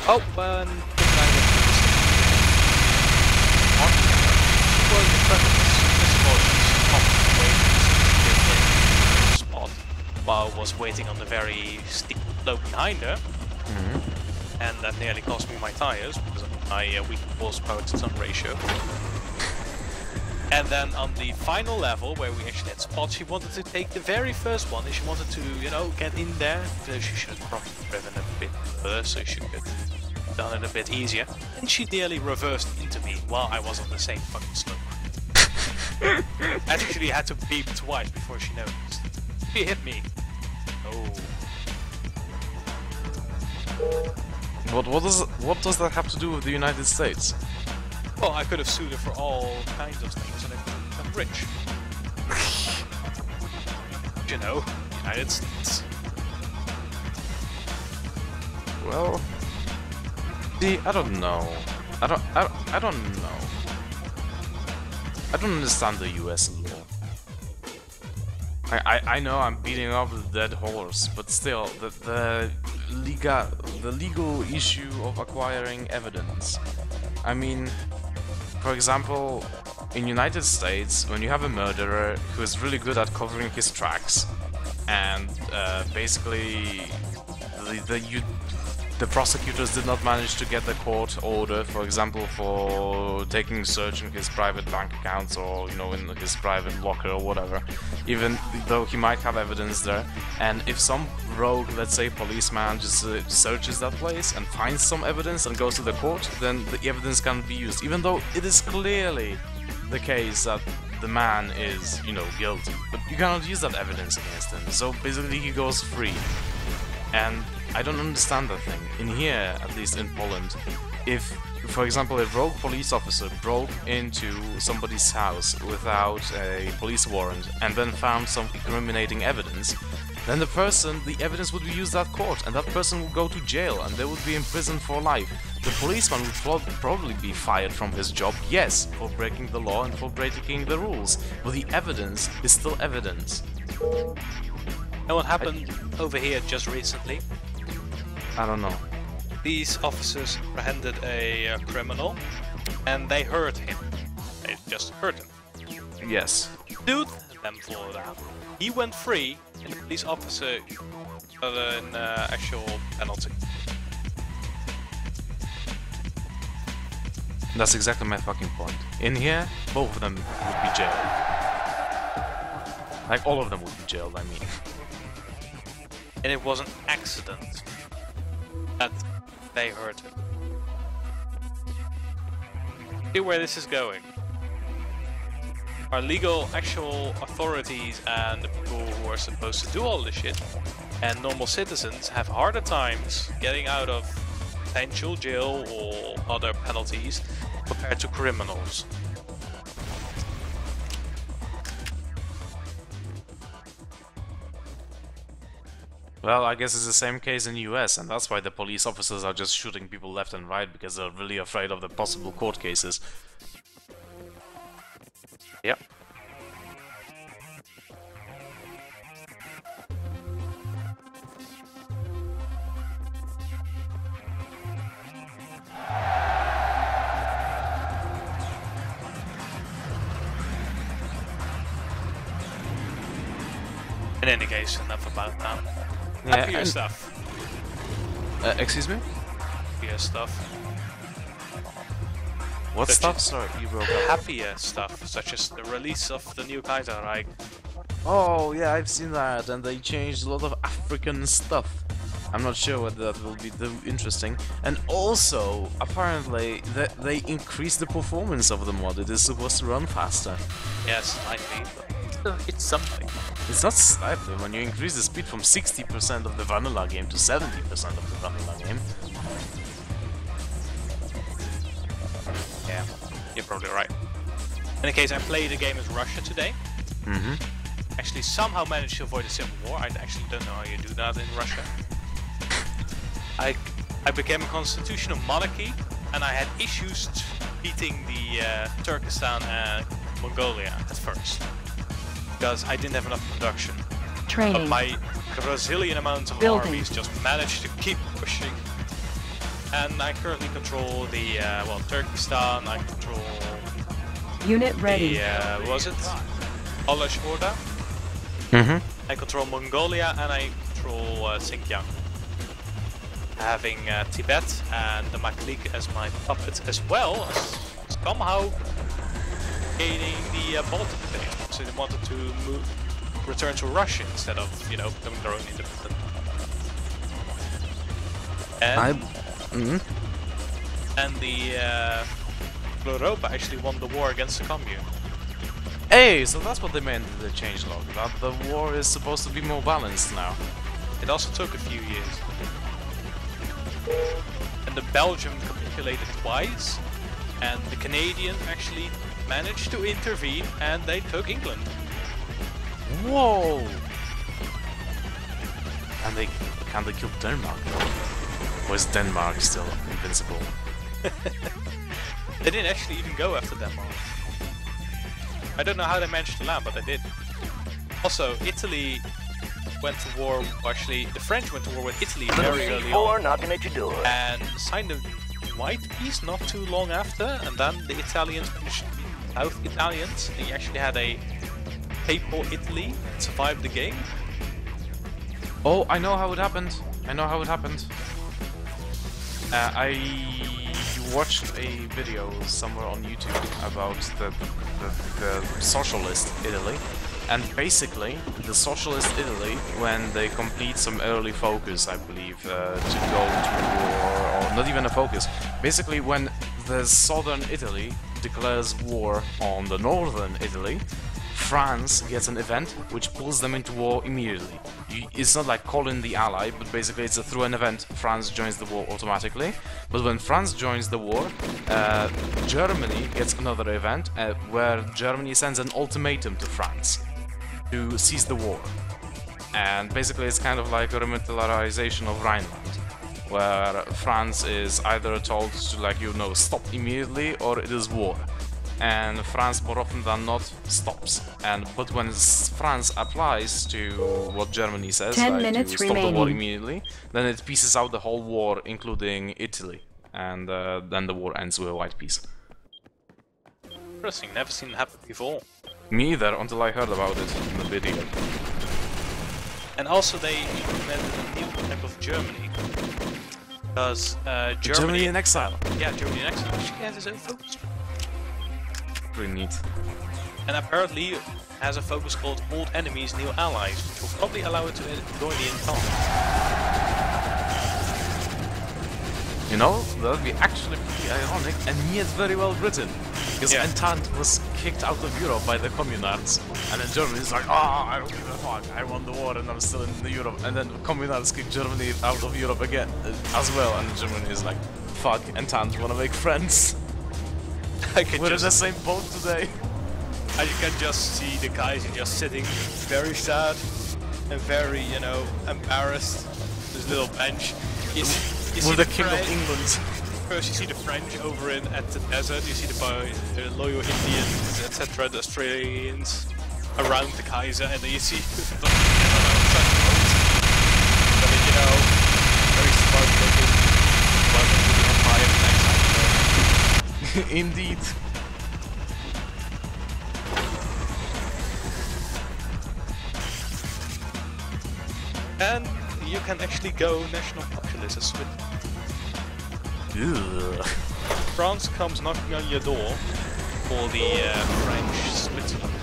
Oh, well, spot while I was waiting on the very steep slope behind her, and that nearly cost me my tires because of my weak horsepower to ton ratio. And then on the final level, where we actually had spots, she wanted to take the very first one, and she wanted to, you know, get in there. So she should have probably driven a bit first, so she could have done it a bit easier. And she nearly reversed into me while I was on the same fucking slope. I actually had to beep twice before she noticed. She hit me. Oh. What does that have to do with the United States? Well, I could have sued her for all kinds of things and I could have become rich. You know, United States. Well, see, I don't know. I don't know. I don't understand the US law. I know I'm beating up the dead horse, but still, the legal issue of acquiring evidence. I mean, for example, in United States, when you have a murderer who is really good at covering his tracks, and basically the prosecutors did not manage to get the court order, for example, for taking search in his private bank accounts or, you know, in his private locker or whatever, even though he might have evidence there. And if some rogue, let's say policeman, just searches that place and finds some evidence and goes to the court, then the evidence can be used, even though it is clearly the case that the man is, you know, guilty. But you cannot use that evidence against him, so basically he goes free. And I don't understand that thing. In here, at least in Poland, if, for example, a rogue police officer broke into somebody's house without a police warrant and then found some incriminating evidence, then the evidence would be used at court, and that person would go to jail and they would be in prison for life. The policeman would probably be fired from his job, yes, for breaking the law and for breaking the rules, but the evidence is still evidence. And what happened over here just recently? I don't know. These officers apprehended a criminal, and they hurt him. They just hurt him. Yes. Sued them for that. He went free, and the police officer got an actual penalty. That's exactly my fucking point. In here, both of them would be jailed. Like, all of them would be jailed, I mean. And it was an accident that they hurt him. See where this is going. Our legal, actual authorities and the people who are supposed to do all this shit, and normal citizens have harder times getting out of potential jail or other penalties compared to criminals. Well, I guess it's the same case in the US, and that's why the police officers are just shooting people left and right, because they're really afraid of the possible court cases. Yep. In any case, enough about that. Yeah, Happier stuff. Excuse me? Happier stuff. What stuff? Sorry, you broke up. Happier stuff, such as the release of the new Kaiserreich. Oh, yeah, I've seen that, and they changed a lot of African stuff. I'm not sure whether that will be too interesting. And also, apparently, they increased the performance of the mod. It is supposed to run faster. Yes, slightly, but it's something. It's not slightly. When you increase the speed from 60% of the vanilla game to 70% of the vanilla game. Yeah, you're probably right. In any case, I played a game as Russia today. Mm-hmm. Actually, somehow managed to avoid a civil war. I actually don't know how you do that in Russia. I became a constitutional monarchy, and I had issues beating the Turkestan and Mongolia at first. Because I didn't have enough production. Training. But my Brazilian amount of Building. armies just managed to keep pushing. And I currently control the, well, Turkestan, I control Unit ready. the, what was it? Polish Order. Mm-hmm. I control Mongolia and I control Xinjiang. Having Tibet and the Maklik as my puppet, as well as somehow gaining the Baltic thing. So they wanted to return to Russia instead of, you know, becoming their own independent. And and the Europa actually won the war against the commune. Hey, so that's what they meant in the changelog, that the war is supposed to be more balanced now. It also took a few years. And the Belgium capitulated twice, and the Canadians actually managed to intervene, and they took England. Whoa! And can they kill Denmark? Or is Denmark still invincible? They didn't actually even go after Denmark. I don't know how they managed to land, but they did. Also, Italy went to war. Actually, the French went to war with Italy Little very early C4 on knocking at your door. and signed a white peace not too long after. And then the Italians, the South Italians, they actually had a papal Italy that survived the game. Oh, I know how it happened. I know how it happened. I watched a video somewhere on YouTube about the socialist Italy, and basically the socialist Italy, when they complete some early focus, I believe, to go to war, or not even a focus, basically when the southern Italy declares war on the northern Italy, France gets an event which pulls them into war immediately. It's not like calling the ally, but basically it's through an event France joins the war automatically. But when France joins the war, Germany gets another event where Germany sends an ultimatum to France to cease the war. And basically it's kind of like a remilitarization of Rhineland, where France is either told to, like, you know, stop immediately, or it is war. And France more often than not stops. But when France applies to what Germany says, 10 like minutes to stop the war remaining. immediately, then it pieces out the whole war, including Italy, and then the war ends with a white peace. Interesting, never seen it happen before. Me either, until I heard about it in the video. And also they implemented a new type of Germany. Because Germany in exile. Yeah, Germany in exile actually has its own focus. Pretty neat. And apparently has a focus called Old Enemies, New Allies, which will probably allow it to join the Entente. You know, that would be actually pretty ironic and yet very well written. Because Entente was kicked out of Europe by the communards, and then Germany is like, ah, I don't give a fuck, I won the war and I'm still in the Europe. And then the communards kick Germany out of Europe again as well, and Germany is like, fuck, Entente wanna make friends. We're in the same boat today. And you can just see the guys are just sitting very sad and very, you know, embarrassed. This little bench. You see the King of England. First you see the French over at the desert, you see the loyal Indians, etc., the Australians around the Kaiser, and then you see the but then, you know, very smart looking, welcome to the Empire next time. Indeed. And you can actually go national populist as Switzerland. France comes knocking on your door for the French Switzerland.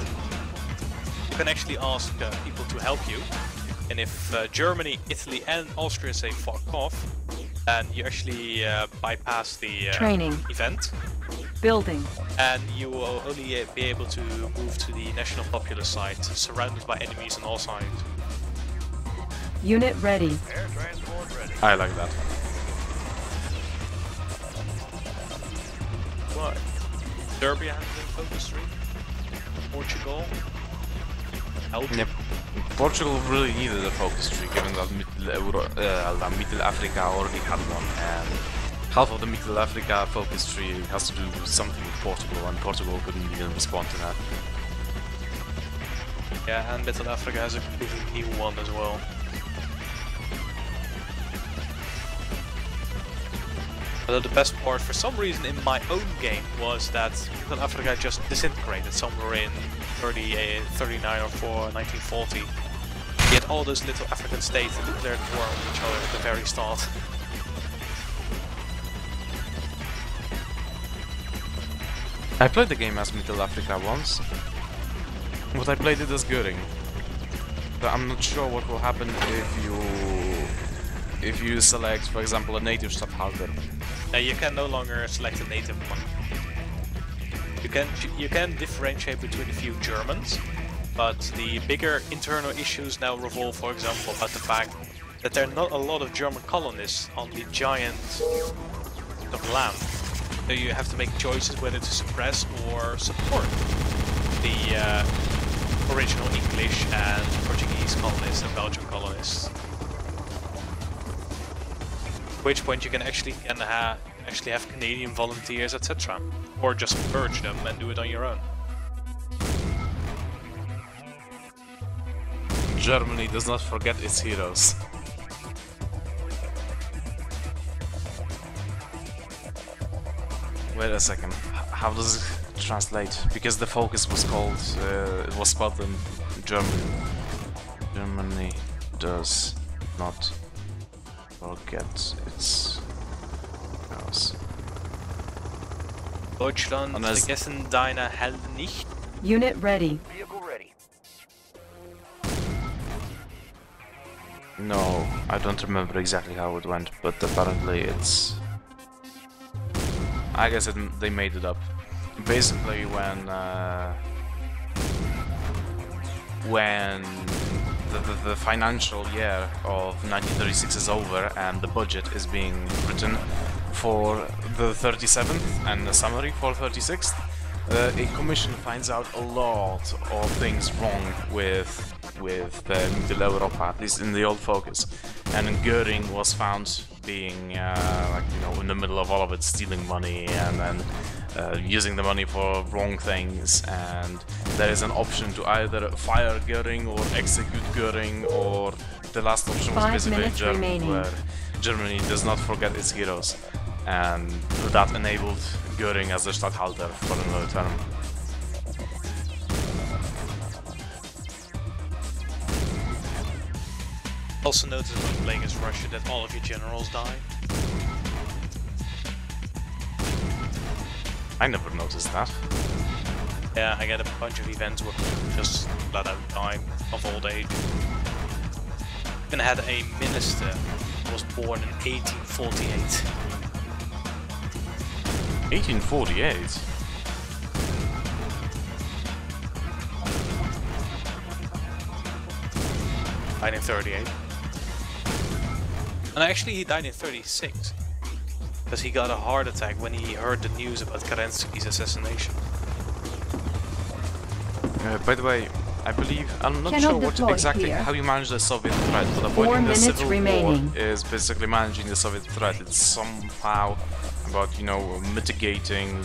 You can actually ask people to help you, and if Germany, Italy and Austria say fuck off, then you actually bypass the Training. event. Building. And you will only be able to move to the national populist side, surrounded by enemies on all sides. Unit ready. Air transport ready. I like that. Right. Serbia has been focus 3. Portugal. Belgium. Yep. Portugal really needed a focus tree, given that Middle Africa already had one, and half of the Middle Africa focus tree has to do with something with Portugal, and Portugal couldn't even respond to that. Yeah, and Middle Africa has a completely new one as well. Although the best part, for some reason, in my own game was that Middle Africa just disintegrated somewhere in 39 or 1940. Yet all those little African states declared war on each other at the very start. I played the game as Middle Africa once, but I played it as Göring. But I'm not sure what will happen if you select, for example, a native stadtholder. You can no longer select a native one. You can differentiate between a few Germans, but the bigger internal issues now revolve, for example, about the fact that there are not a lot of German colonists on the giant of land. So you have to make choices whether to suppress or support the original English and Portuguese colonists and Belgian colonists. At which point you can actually have Canadian volunteers, etc. Or just purge them and do it on your own. Germany does not forget its heroes. Wait a second. How does it translate? Because the focus was called, it was spelled in German. Germany does not forget its heroes. Deutschland vergessen deine Helden nicht. Unit ready. Vehicle ready. No, I don't remember exactly how it went, but apparently it's... I guess they made it up. Basically, when the financial year of 1936 is over and the budget is being written for the 37th and the summary for 36th, a commission finds out a lot of things wrong with Middle Europa, at least in the old focus. And Göring was found being, like, you know, in the middle of all of it, stealing money and then using the money for wrong things. And there is an option to either fire Göring or execute Göring, or the last option was 5 basically minutes German, remaining. where Germany does not forget its heroes. And that enabled Göring as the Statthalter for another term. Also notice when playing as Russia that all of your generals die. I never noticed that. Yeah, I get a bunch of events where people just flat out die of old age. Even had a minister who was born in 1848. 1848? 1938. And actually he died in 36. Because he got a heart attack when he heard the news about Kerensky's assassination. By the way, I believe, I'm not Cannot sure what deploy exactly here. how you manage the Soviet threat, but 4 avoiding the minutes civil remaining. war is basically managing the Soviet threat. It's somehow about, you know, mitigating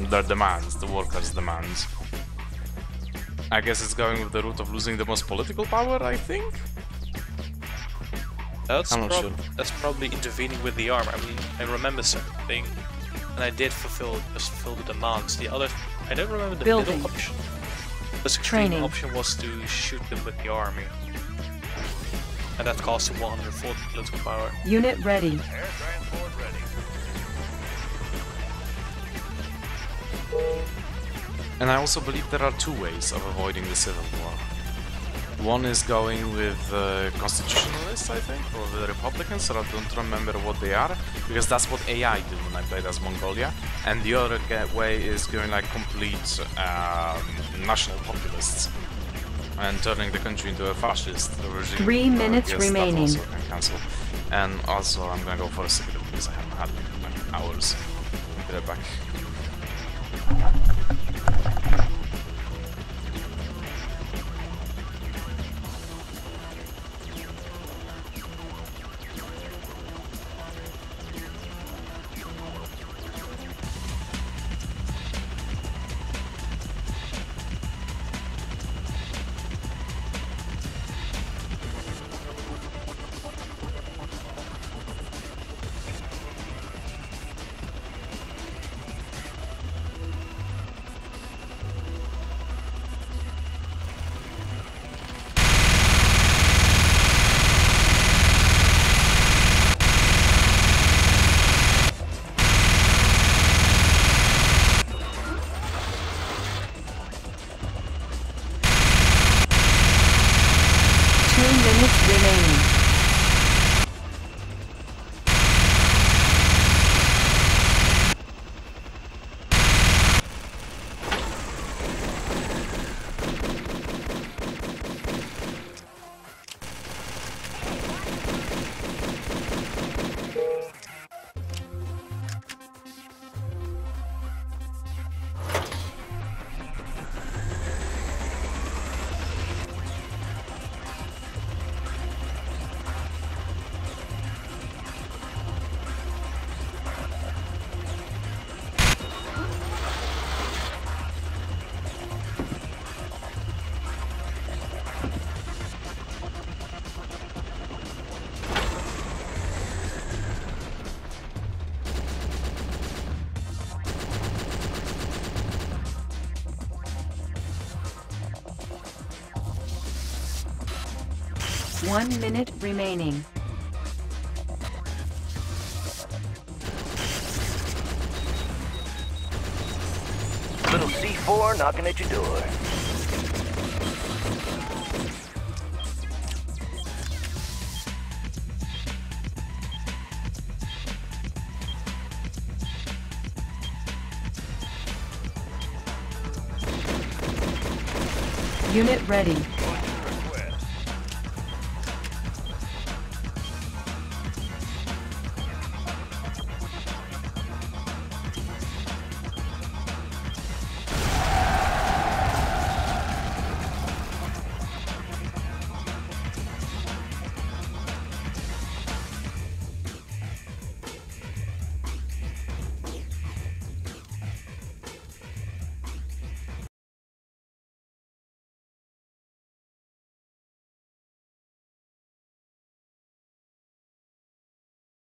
their demands, the workers' demands. I guess it's going with the route of losing the most political power, I think? That's, I'm not sure. That's probably intervening with the army. I mean, I remember something, and I did fulfill the demands. The other, I don't remember the Building. middle option. The extreme Training. option was to shoot them with the army, and that cost him 140 political power. Unit ready. Air transport ready. And I also believe there are two ways of avoiding the civil war. One is going with the constitutionalists, I think, or the Republicans, or I don't remember what they are, because that's what AI did when I played as Mongolia. And the other way is going like complete national populists and turning the country into a fascist regime. 3 minutes I guess remaining. That also can cancel. And also I'm gonna go for a cigarette because I haven't had it in like hours. Get it back. 1 minute remaining. Little C4 knocking at your door. Unit ready.